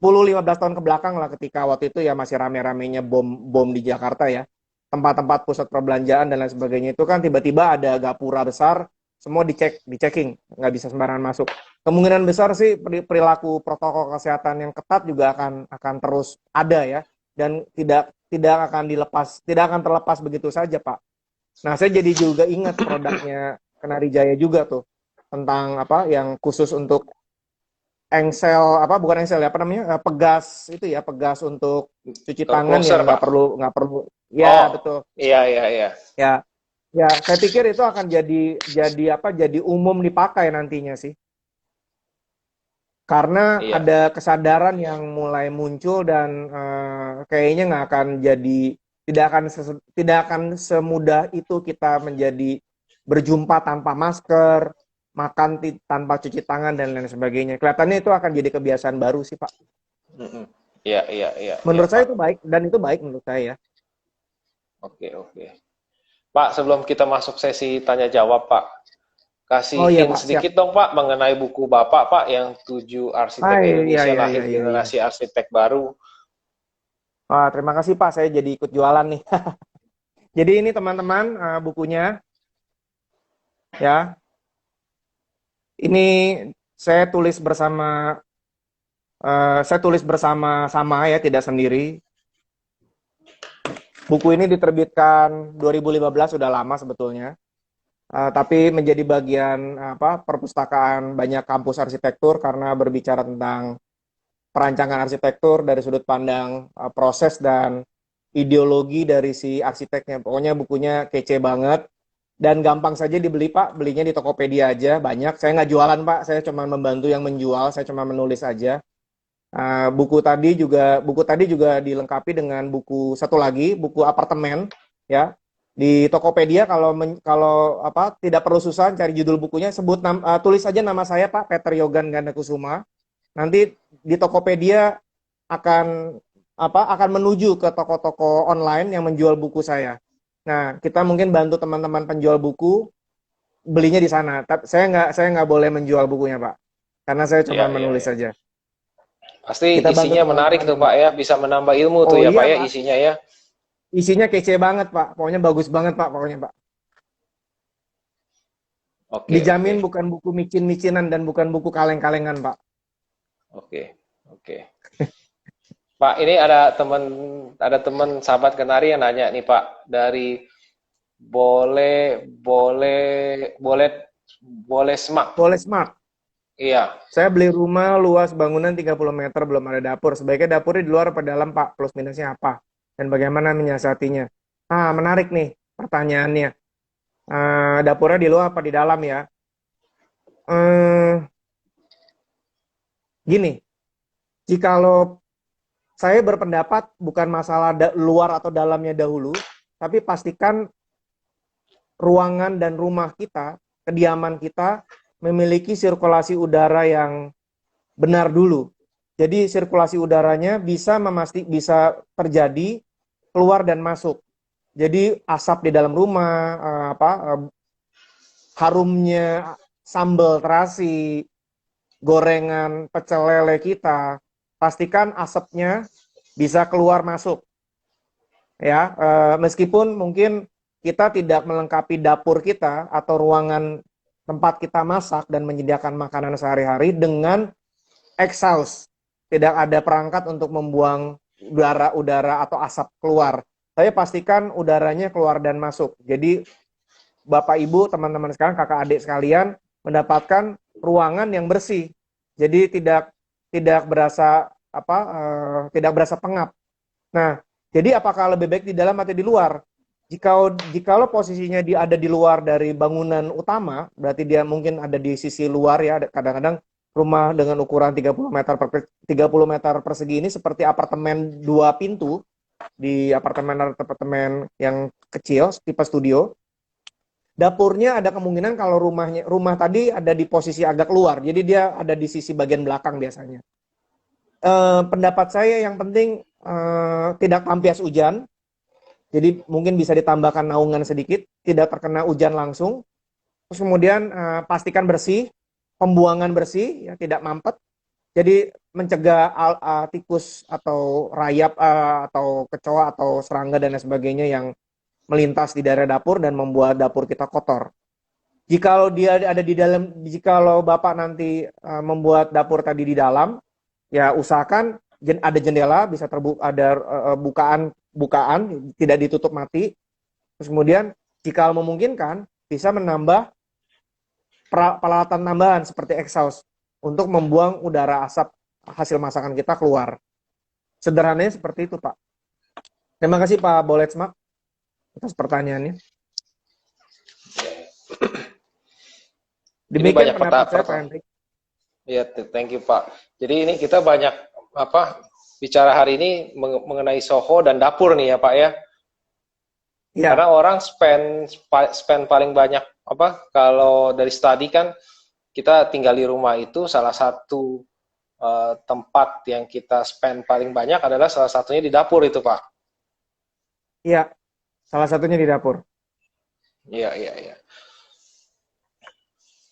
tahun ke belakang lah, ketika waktu itu ya masih rame-ramenya bom di Jakarta ya. Tempat-tempat pusat perbelanjaan dan lain sebagainya itu kan tiba-tiba ada gapura besar, semua dicekking, nggak bisa sembarangan masuk. Kemungkinan besar sih perilaku protokol kesehatan yang ketat juga akan terus ada ya, dan tidak akan terlepas begitu saja, Pak. Nah, saya jadi juga ingat produknya Kenari Jaya juga tuh, tentang apa yang khusus untuk bukan engsel ya, apa namanya, pegas itu ya, pegas untuk cuci tangan Closer, yang Pak. nggak perlu ya. Betul Iya. ya. Ya, saya pikir itu akan jadi umum dipakai nantinya sih, karena Iya. ada kesadaran yang mulai muncul dan kayaknya nggak akan jadi, tidak akan semudah itu kita menjadi berjumpa tanpa masker, makan tanpa cuci tangan dan lain sebagainya. Kelihatannya itu akan jadi kebiasaan baru sih, Pak. Iya, Menurut saya Pak. itu baik, dan itu baik menurut saya ya. Oke. Pak, sebelum kita masuk sesi tanya jawab, Pak, kasih Oh iya, hint Pak, siap. sedikit dong, Pak, mengenai buku Bapak, Pak, yang 7 Arsitek Iya, Indonesia iya, Lahir iya, iya. Generasi Arsitek Baru. Wah, terima kasih Pak, saya jadi ikut jualan nih. Jadi ini teman-teman, bukunya ya. Ini saya tulis bersama-sama ya, tidak sendiri. Buku ini diterbitkan 2015, sudah lama sebetulnya. Tapi menjadi bagian perpustakaan banyak kampus arsitektur karena berbicara tentang perancangan arsitektur dari sudut pandang proses dan ideologi dari si arsiteknya. Pokoknya bukunya kece banget dan gampang saja dibeli, Pak. Belinya di Tokopedia aja, banyak. Saya nggak jualan, Pak, saya cuma membantu yang menjual, saya cuma menulis aja. Buku tadi juga dilengkapi dengan buku satu lagi, buku apartemen ya. Di Tokopedia kalau tidak perlu susah cari judul bukunya, tulis saja nama saya, Pak, Peter Yogan Gandakusuma. Nanti di Tokopedia akan menuju ke toko-toko online yang menjual buku saya. Nah, kita mungkin bantu teman-teman penjual buku belinya di sana. Tapi saya nggak boleh menjual bukunya, Pak, karena saya cuma menulis Iya. saja. Pasti Kita bantu isinya menarik tuh, Pak, ya. Bisa menambah ilmu tuh ya, iya, Pak, ya, Pak. isinya ya. Isinya kece banget, Pak. Pokoknya bagus banget, Pak. Pokoknya, Pak. Oke. Dijamin bukan buku micin-micinan dan bukan buku kaleng-kalengan, Pak. Oke. Pak, ini ada teman sahabat Kenari yang nanya nih, Pak, dari boleh Smart. Boleh Smart. Iya. Saya beli rumah luas bangunan 30 meter, belum ada dapur. Sebaiknya dapurnya di luar atau dalam, Pak? Plus minusnya apa? Dan bagaimana menyiasatinya? Menarik nih pertanyaannya. Dapurnya di luar apa di dalam ya? Gini, jikalau saya berpendapat bukan masalah luar atau dalamnya dahulu, tapi pastikan ruangan dan rumah kita, kediaman kita, memiliki sirkulasi udara yang benar dulu. Jadi sirkulasi udaranya bisa terjadi keluar dan masuk. Jadi asap di dalam rumah, harumnya sambal terasi, gorengan, pecel lele kita, pastikan asapnya bisa keluar masuk. Ya, meskipun mungkin kita tidak melengkapi dapur kita atau ruangan tempat kita masak dan menyediakan makanan sehari-hari dengan exhaust, tidak ada perangkat untuk membuang udara atau asap keluar. Saya pastikan udaranya keluar dan masuk. Jadi Bapak Ibu, teman-teman sekalian, kakak adik sekalian mendapatkan ruangan yang bersih. Jadi tidak berasa pengap. Nah, jadi apakah lebih baik di dalam atau di luar? Jikalau posisinya dia ada di luar dari bangunan utama, berarti dia mungkin ada di sisi luar ya. Kadang-kadang rumah dengan ukuran 30 meter persegi ini seperti apartemen 2 pintu di apartemen yang kecil tipe studio. dapurnya ada kemungkinan kalau rumah tadi ada di posisi agak keluar, jadi dia ada di sisi bagian belakang biasanya. Pendapat saya yang penting tidak tampias hujan, jadi mungkin bisa ditambahkan naungan sedikit, tidak terkena hujan langsung. Terus kemudian pastikan bersih, pembuangan bersih, ya tidak mampet. Jadi mencegah tikus atau rayap atau kecoa atau serangga dan lain sebagainya yang melintas di daerah dapur dan membuat dapur kita kotor. Jikalau dia ada di dalam, jikalau Bapak nanti membuat dapur tadi di dalam, ya usahakan ada jendela, bisa ada bukaan, tidak ditutup mati. Terus kemudian jika memungkinkan bisa menambah peralatan tambahan seperti exhaust untuk membuang udara asap hasil masakan kita keluar. Sederhananya seperti itu, Pak. Terima kasih Pak Boletsmak atas pertanyaannya. Demikian pendapat saya, Pak Hendrik. Ya, thank you Pak. Jadi ini kita banyak bicara hari ini mengenai Soho dan dapur nih ya Pak ya. Ya. Karena orang spend paling banyak kalau dari studi kan kita tinggal di rumah itu salah satu tempat yang kita spend paling banyak adalah salah satunya di dapur itu Pak. Iya, salah satunya di dapur. Iya.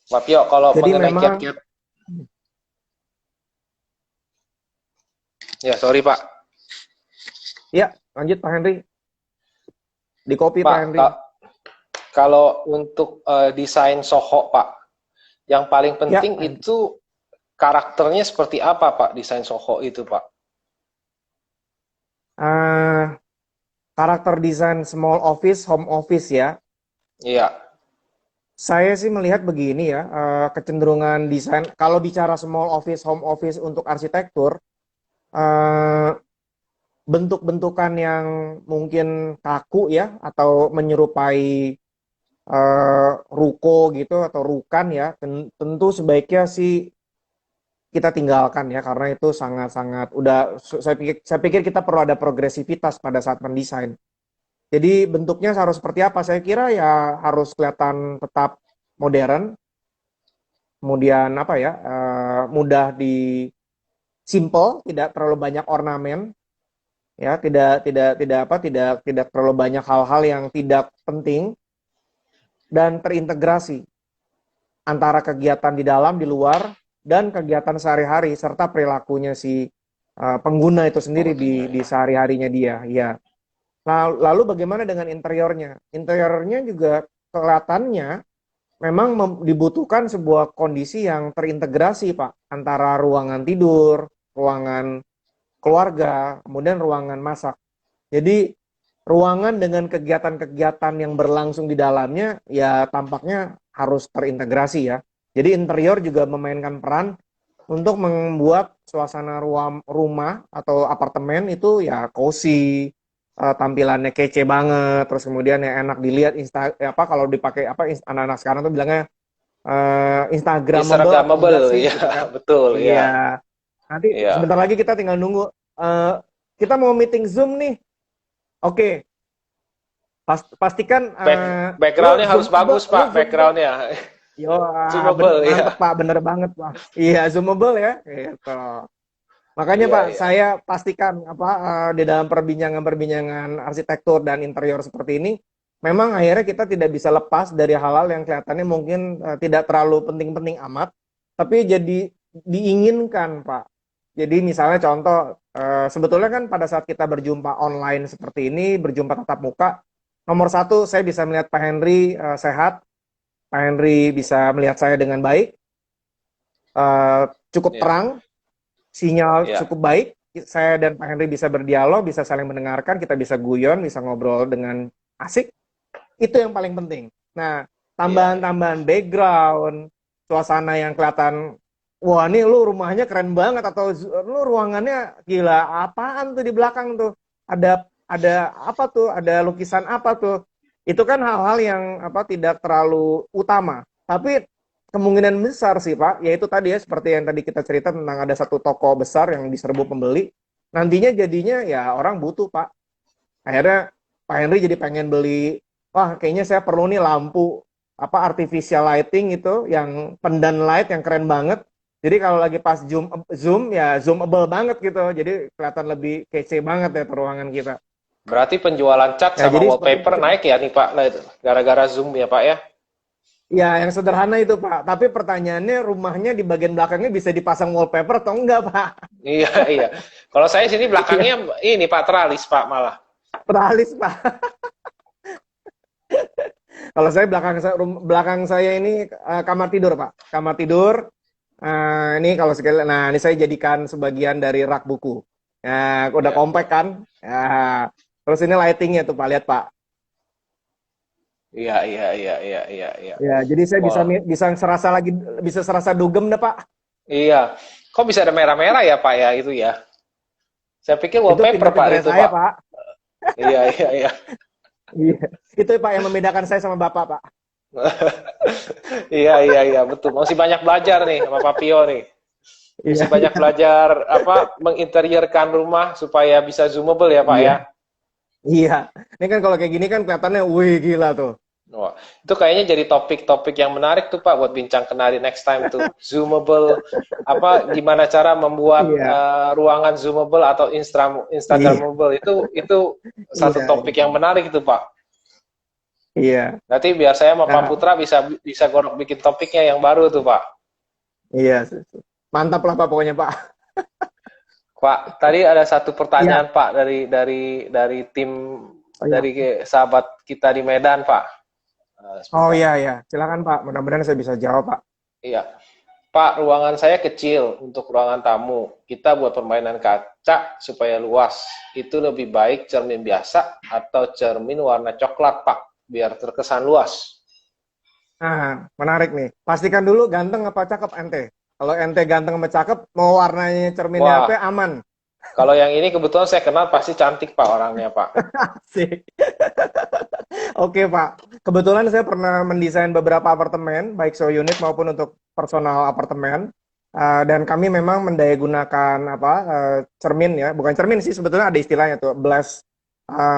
Pak Pio, kalau mengenai kiat-kiat. Ya, sorry Pak. Ya, lanjut Pak Henry. Di copy Pak Henry. Kalau untuk desain Soho Pak, yang paling penting itu karakternya seperti apa Pak, desain Soho itu Pak? Karakter desain small office, home office ya. Iya. Saya sih melihat begini ya, kecenderungan desain, kalau bicara small office, home office untuk arsitektur, bentuk-bentukan yang mungkin kaku ya, atau menyerupai ruko gitu, atau rukan ya, tentu sebaiknya sih kita tinggalkan ya, karena itu sangat-sangat saya pikir kita perlu ada progresivitas pada saat mendesain. Jadi bentuknya harus seperti apa? Saya kira ya harus kelihatan tetap modern, kemudian mudah di simple, tidak terlalu banyak ornamen, ya tidak terlalu banyak hal-hal yang tidak penting, dan terintegrasi antara kegiatan di dalam, di luar, dan kegiatan sehari-hari serta perilakunya si pengguna itu sendiri di sehari-harinya dia. Ya. Lalu bagaimana dengan interiornya? Interiornya juga kelihatannya memang dibutuhkan sebuah kondisi yang terintegrasi, Pak, antara ruangan tidur, ruangan keluarga, kemudian ruangan masak. Jadi ruangan dengan kegiatan-kegiatan yang berlangsung di dalamnya ya tampaknya harus terintegrasi ya. Jadi interior juga memainkan peran untuk membuat suasana rumah atau apartemen itu ya cozy, tampilannya kece banget, terus kemudian yang enak dilihat kalau dipakai anak-anak sekarang tuh bilangnya Instagramable ya, gitu kan. Betul ya. Iya. Nanti sebentar lagi kita tinggal nunggu kita mau meeting Zoom nih. Oke. Pastikan backgroundnya harus bagus Pak, backgroundnya. Yo, mantep Pak, bener banget Pak. Iya, zoomable ya. Gitu. Makanya Pak, saya pastikan di dalam perbincangan arsitektur dan interior seperti ini, memang akhirnya kita tidak bisa lepas dari hal-hal yang kelihatannya mungkin tidak terlalu penting-penting amat, tapi jadi diinginkan Pak. Jadi misalnya contoh, sebetulnya kan pada saat kita berjumpa online seperti ini, berjumpa tatap muka, nomor satu saya bisa melihat Pak Henry sehat, Pak Henry bisa melihat saya dengan baik, cukup terang, sinyal cukup baik, saya dan Pak Henry bisa berdialog, bisa saling mendengarkan, kita bisa guyon, bisa ngobrol dengan asik, itu yang paling penting. Nah, tambahan-tambahan background, suasana yang kelihatan, wah ini lu rumahnya keren banget, atau lu ruangannya gila, apaan tuh di belakang tuh, ada apa tuh, ada lukisan apa tuh, itu kan hal-hal yang tidak terlalu utama, tapi kemungkinan besar sih Pak, yaitu tadi ya seperti yang tadi kita cerita tentang ada satu toko besar yang diserbu pembeli, nantinya jadinya ya orang butuh Pak, akhirnya Pak Henry jadi pengen beli, wah kayaknya saya perlu nih lampu artificial lighting itu yang pendan light yang keren banget. Jadi kalau lagi pas zoom ya zoomable banget gitu. Jadi kelihatan lebih kece banget ya tuh ruangan kita. Berarti penjualan cat Ya sama jadi wallpaper naik ya nih Pak, gara-gara Zoom ya Pak ya? ya yang sederhana itu Pak. Tapi pertanyaannya rumahnya di bagian belakangnya bisa dipasang wallpaper atau enggak Pak? Iya, iya. Kalau saya sini belakangnya ini Pak, teralis Pak malah. Teralis Pak. Kalau saya belakang saya ini kamar tidur Pak. Kamar tidur. Ini kalau sekali, nah ini saya jadikan sebagian dari rak buku. Ya, udah Ya. compact kan? Ya. Terus ini lightingnya tuh Pak, lihat Pak. Iya, iya, iya, iya, iya, iya. Ya, jadi saya Wah, bisa serasa dugem deh Pak. iya. Kok bisa ada merah-merah ya Pak ya itu ya? Saya pikir Itu wallpaper Pak pinter-pinternya itu saya Pak. Pak. Iya, iya, iya. Iya. Itu Pak yang membedakan saya sama Bapak Pak. Iya, iya, iya, betul. Masih banyak belajar nih sama Pak Pio nih. Iya, Masih banyak belajar menginteriorkan rumah supaya bisa zoomable ya Pak iya, ya. iya. Ini kan kalau kayak gini kan kelihatannya, wih gila tuh. Wah, itu kayaknya jadi topik-topik yang menarik tuh Pak buat bincang kenari next time tuh. Zoomable, gimana cara membuat Iya, ruangan zoomable atau iya, Instagramable itu satu iya, topik yang menarik itu Pak. iya. Nanti biar saya sama Pak Nah, Putra bisa bisa gorok bikin topiknya yang baru tuh Pak. iya. Mantap lah Pak pokoknya Pak. Pak, tadi ada satu Iya. pertanyaan Pak dari tim Oh iya. dari sahabat kita di Medan Pak. Oh Sebentar. iya iya. Silakan Pak. Mudah-mudahan saya bisa jawab Pak. Iya. Pak, ruangan saya kecil untuk ruangan tamu. Kita buat permainan kaca supaya luas. Itu lebih baik cermin biasa atau cermin warna coklat, Pak, biar terkesan luas. Nah, menarik nih. Pastikan dulu ganteng apa cakep ente. Kalau ente ganteng sama cakep, mau warnanya cerminnya Wah, apa aman. kalau yang ini kebetulan saya kenal pasti cantik, Pak, orangnya, Pak. Asik. Oke Pak. Kebetulan saya pernah mendesain beberapa apartemen, baik show unit maupun untuk personal apartemen. Dan kami memang mendayagunakan cermin ya, bukan cermin sih sebetulnya ada istilahnya tuh,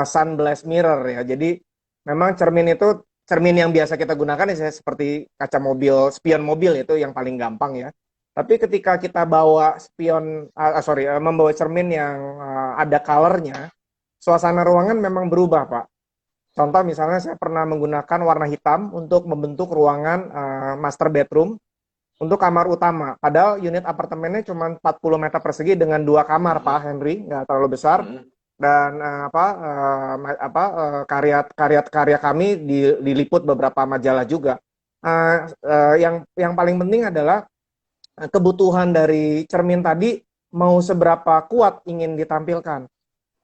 sun blast mirror ya. Jadi memang cermin yang biasa kita gunakan ya seperti kaca mobil, spion mobil itu yang paling gampang ya. Tapi ketika kita bawa membawa cermin yang ada colornya, suasana ruangan memang berubah Pak. Contoh misalnya saya pernah menggunakan warna hitam untuk membentuk ruangan master bedroom untuk kamar utama. Padahal unit apartemennya cuma 40 meter persegi dengan 2 kamar, Pak Henry, nggak terlalu besar. Mm-mm. Dan karya kami diliput beberapa majalah juga. Yang paling penting adalah kebutuhan dari cermin tadi mau seberapa kuat ingin ditampilkan.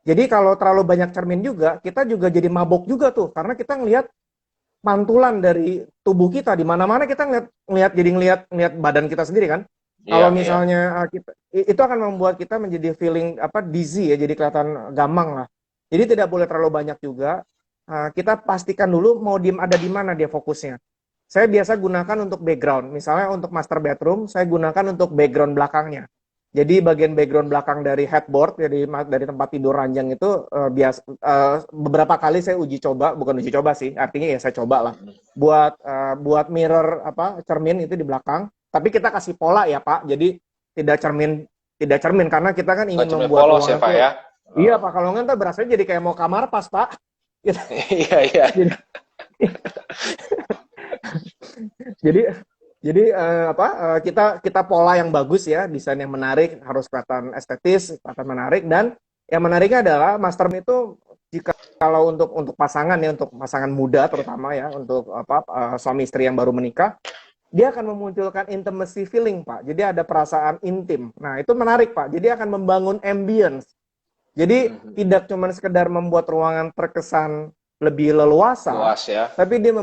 Jadi kalau terlalu banyak cermin juga, kita juga jadi mabok juga tuh, karena kita ngelihat mantulan dari tubuh kita di mana-mana kita ngelihat badan kita sendiri kan. Iya, Kalau iya. misalnya itu akan membuat kita menjadi feeling dizzy ya, jadi kelihatan gamang lah. Jadi tidak boleh terlalu banyak juga. Kita pastikan dulu mau ada di mana dia fokusnya. Saya biasa gunakan untuk background. Misalnya untuk master bedroom, saya gunakan untuk background belakangnya. Jadi bagian background belakang dari headboard, dari tempat tidur ranjang itu beberapa kali saya bukan uji coba sih, artinya ya saya coba lah buat mirror cermin itu di belakang. Tapi kita kasih pola ya Pak. Jadi tidak cermin karena kita kan Bukan ingin cuma membuat polos ya, ruangan Pak tuh. ya? Iya Oh. Pak, kalau nggak berasanya jadi kayak mau kamar pas Pak. Gitu. Iya, iya. Jadi jadi jadi kita pola yang bagus ya, desain yang menarik, harus kelihatan estetis, kelihatan menarik. Dan yang menariknya adalah master itu kalau untuk pasangan ya, untuk pasangan muda terutama ya, untuk suami istri yang baru menikah, dia akan memunculkan intimacy feeling Pak. Jadi ada perasaan intim. Nah itu menarik Pak. Jadi akan membangun ambience. Jadi Mhm. tidak cuma sekedar membuat ruangan terkesan lebih leluasa, Luas ya. tapi dia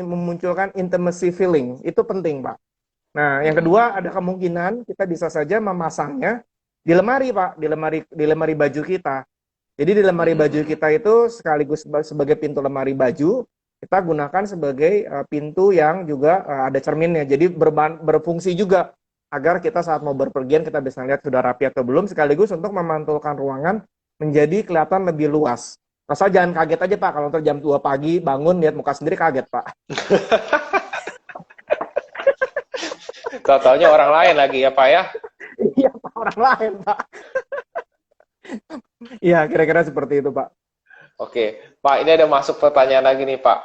memunculkan intimacy feeling. Itu penting, Pak. Nah, yang Mhm. kedua ada kemungkinan kita bisa saja memasangnya di lemari, Pak, di lemari baju kita. Jadi di lemari Mhm, baju mhm. kita itu sekaligus sebagai pintu lemari baju, kita gunakan sebagai pintu yang juga ada cerminnya. Jadi berfungsi juga agar kita saat mau berpergian kita bisa lihat sudah rapi atau belum, sekaligus untuk memantulkan ruangan menjadi kelihatan lebih luas. Masa jangan kaget aja Pak, kalau ntar jam 2 pagi bangun lihat muka sendiri kaget Pak. Tahu-taunya orang lain lagi ya Pak ya. Iya Pak, orang lain Pak. Iya, kira-kira seperti itu Pak. Oke, Pak, ini ada masuk pertanyaan lagi nih Pak.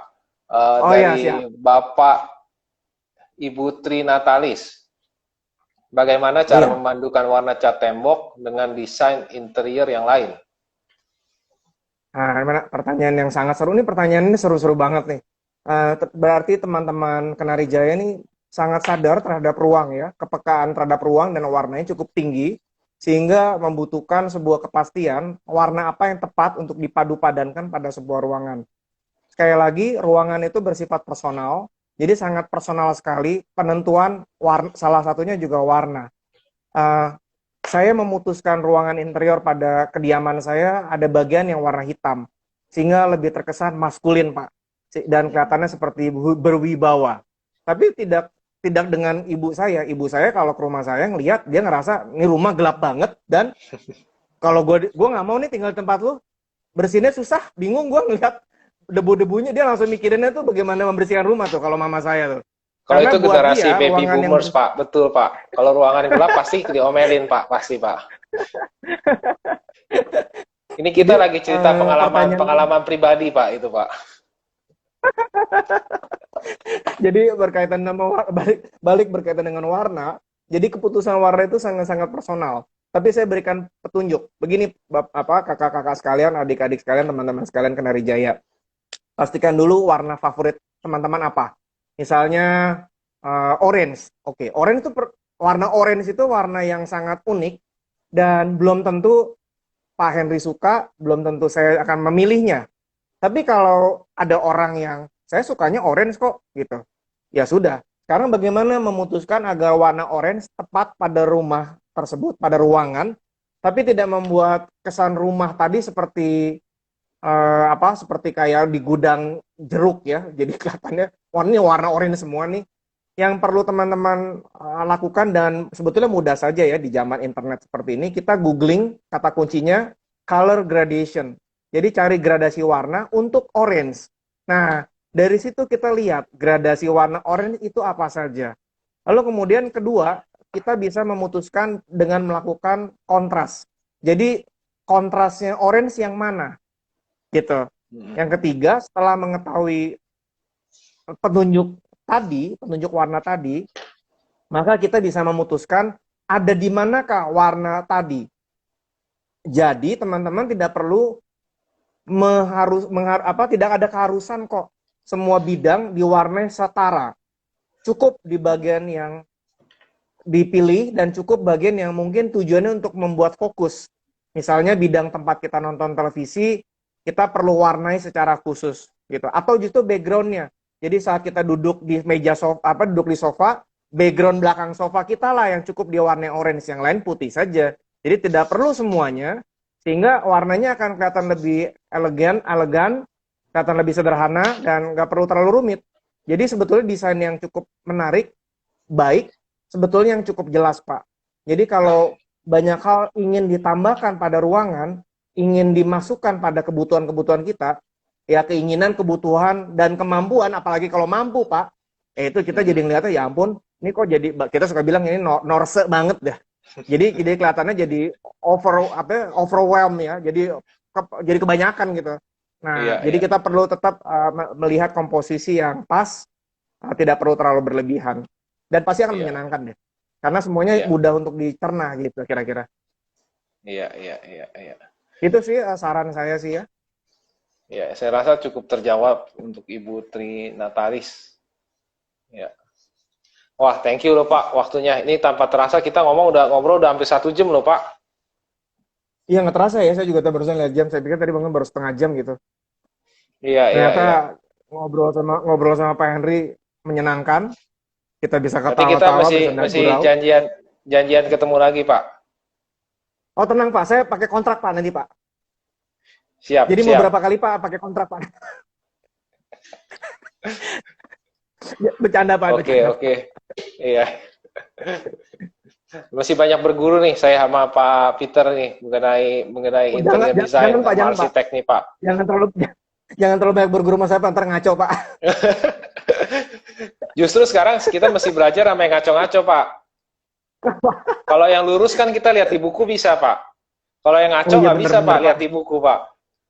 Oh iya, Dari siap. Bapak Ibu Tri Natalis. Bagaimana cara Iya. memandukan warna cat tembok dengan desain interior yang lain? Nah, gimana? Pertanyaan yang sangat seru. Ini pertanyaan ini seru-seru banget nih. Berarti teman-teman Kenari Jaya ini sangat sadar terhadap ruang ya, kepekaan terhadap ruang dan warnanya cukup tinggi, sehingga membutuhkan sebuah kepastian warna apa yang tepat untuk dipadu-padankan pada sebuah ruangan. Sekali lagi, ruangan itu bersifat personal, jadi sangat personal sekali penentuan warna, salah satunya juga warna. Uh, saya memutuskan ruangan interior pada kediaman saya ada bagian yang warna hitam, sehingga lebih terkesan maskulin, Pak. Dan kelihatannya seperti berwibawa. Tapi tidak dengan ibu saya. Ibu saya kalau ke rumah saya ngelihat, dia ngerasa ini rumah gelap banget, dan kalau gue nggak mau nih tinggal di tempat lu, bersihinnya susah, bingung gue ngelihat debu-debunya, dia langsung mikirinnya tuh bagaimana membersihkan rumah tuh kalau mama saya tuh. Kalau Karena itu buat generasi dia baby ruangan yang boomers, Pak. Betul, Pak. Kalau ruangan gelap pasti diomelin, Pak. Pasti, Pak. Ini kita jadi lagi cerita pertanyaan pengalaman pribadi, Pak. Itu, Pak. jadi berkaitan sama balik berkaitan dengan warna. Jadi keputusan warna itu sangat-sangat personal. Tapi saya berikan petunjuk. Begini, kakak-kakak sekalian, adik-adik sekalian, teman-teman sekalian Kenari Jaya. Pastikan dulu warna favorit teman-teman apa. Misalnya orange. Oke, orange itu warna orange itu warna yang sangat unik dan belum tentu Pak Henry suka, belum tentu saya akan memilihnya. Tapi kalau ada orang yang saya sukanya orange kok gitu. Ya sudah. Sekarang bagaimana memutuskan agar warna orange tepat pada rumah tersebut, pada ruangan, tapi tidak membuat kesan rumah tadi seperti seperti kayak di gudang jeruk ya. Jadi kelihatannya warna orange semua nih. Yang perlu teman-teman lakukan dan sebetulnya mudah saja ya di zaman internet seperti ini, kita googling kata kuncinya color gradation. Jadi cari gradasi warna untuk orange. Nah, dari situ kita lihat gradasi warna orange itu apa saja. Lalu kemudian kedua, kita bisa memutuskan dengan melakukan kontras. Jadi kontrasnya orange yang mana? Gitu. Yang ketiga, setelah mengetahui petunjuk warna tadi, maka kita bisa memutuskan ada di manakah warna tadi. Jadi teman-teman tidak perlu tidak ada keharusan kok semua bidang diwarnai setara. Cukup di bagian yang dipilih dan cukup bagian yang mungkin tujuannya untuk membuat fokus. Misalnya bidang tempat kita nonton televisi, kita perlu warnai secara khusus gitu. Atau justru backgroundnya. Jadi saat kita duduk di meja sofa, duduk di sofa, background belakang sofa kita lah yang cukup diwarnai orange, yang lain putih saja. Jadi tidak perlu semuanya, sehingga warnanya akan kelihatan lebih elegan, kelihatan lebih sederhana, dan nggak perlu terlalu rumit. Jadi sebetulnya desain yang cukup menarik, baik, sebetulnya yang cukup jelas, Pak. Jadi kalau banyak hal ingin ditambahkan pada ruangan, ingin dimasukkan pada kebutuhan-kebutuhan kita, ya keinginan, kebutuhan, dan kemampuan, apalagi kalau mampu, Pak, itu kita jadi ngeliatnya, ya ampun, ini kok jadi, kita suka bilang ini norse banget deh. Jadi kelihatannya jadi overwhelm ya, jadi kebanyakan gitu. Nah, jadi kita perlu tetap melihat komposisi yang pas, tidak perlu terlalu berlebihan, dan pasti akan menyenangkan deh, karena semuanya mudah untuk dicerna gitu kira-kira. Iya. Itu sih saran saya sih ya. Ya, saya rasa cukup terjawab untuk Ibu Tri Natalis. Ya. Wah, thank you loh Pak, waktunya. Ini tanpa terasa kita ngobrol udah hampir 1 jam loh Pak. Iya, nggak terasa ya, saya juga barusan lihat jam, saya pikir tadi bangun baru setengah jam gitu. Iya. Ternyata ngobrol sama Pak Henry menyenangkan. Kita bisa ketawa-tawa, Nanti kita masih janjian ketemu lagi Pak. Oh tenang Pak, saya pakai kontrak Pak nanti Pak. Siap. Jadi mau berapa kali Pak pakai kontrak Pak? Bercanda Pak. Oke. Iya. Masih banyak berguru nih saya sama Pak Peter nih mengenai Oh, interior design jangan Pak, sama jangan Pak. arsitek nih Pak. Jangan terlalu jangan terlalu banyak berguru sama saya Pak, ntar ngaco Pak. Justru sekarang kita mesti belajar sama yang ngaco-ngaco Pak. Kalau yang lurus kan kita lihat di buku bisa Pak. Kalau yang ngaco Oh iya nggak bener bisa bener Pak, Pak. lihat di buku Pak.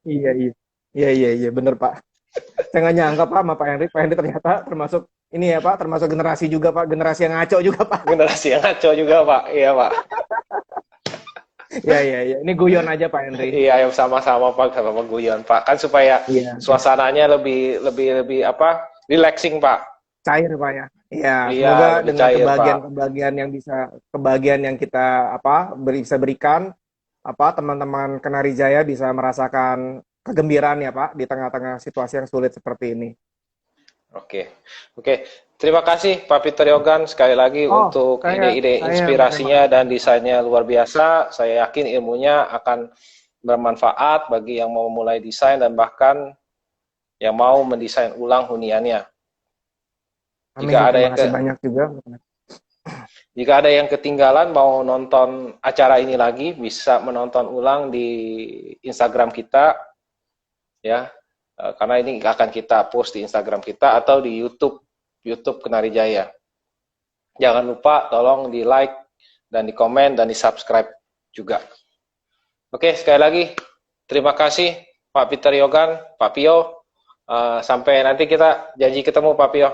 Iya iya. Iya bener Pak. Saya nggak nyangka Pak sama Pak Henry. Pak Henry ternyata termasuk ini ya Pak, termasuk generasi juga Pak, generasi yang ngaco juga Pak. Generasi yang ngaco juga Pak, iya Pak. Iya. Ini guyon aja Pak Henry. Iya, yang sama-sama Pak, sama guyon Pak. Kan supaya Iya. suasananya lebih apa? Relaxing Pak. Cair Pak ya. Iya, Iya, semoga lebih dengan cair Pak. kebahagiaan yang kebahagiaan yang kita bisa berikan teman-teman Kenari Jaya bisa merasakan kegembiraan ya Pak di tengah-tengah situasi yang sulit seperti ini. Oke. Terima kasih Pak Peter Yogan sekali lagi untuk ide-ide inspirasinya dan desainnya luar biasa. Saya yakin ilmunya akan bermanfaat bagi yang mau mulai desain dan bahkan yang mau mendesain ulang huniannya. Amin, terima kasih banyak juga. Jika ada yang ketinggalan mau nonton acara ini lagi, bisa menonton ulang di Instagram kita, ya, karena ini akan kita post di Instagram kita atau di YouTube Kenari Jaya. Jangan lupa tolong di like dan di komen dan di subscribe juga. Oke, sekali lagi terima kasih Pak Peter Yogan, Pak Pio. Sampai nanti kita janji ketemu Pak Pio.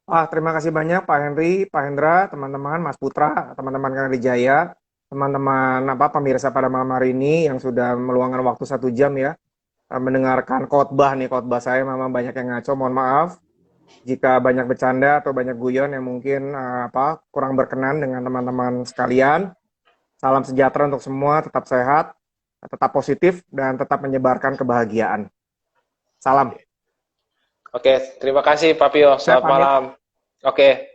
Terima kasih banyak Pak Henry, Pak Hendra, teman-teman, Mas Putra, teman-teman Kenari Jaya, teman-teman pemirsa pada malam hari ini yang sudah meluangkan waktu 1 jam ya mendengarkan khotbah saya memang banyak yang ngaco, mohon maaf jika banyak bercanda atau banyak guyon yang mungkin kurang berkenan dengan teman-teman sekalian. Salam sejahtera untuk semua, tetap sehat, tetap positif dan tetap menyebarkan kebahagiaan. Salam. Oke, terima kasih Pak Pio. Selamat malam. Oke.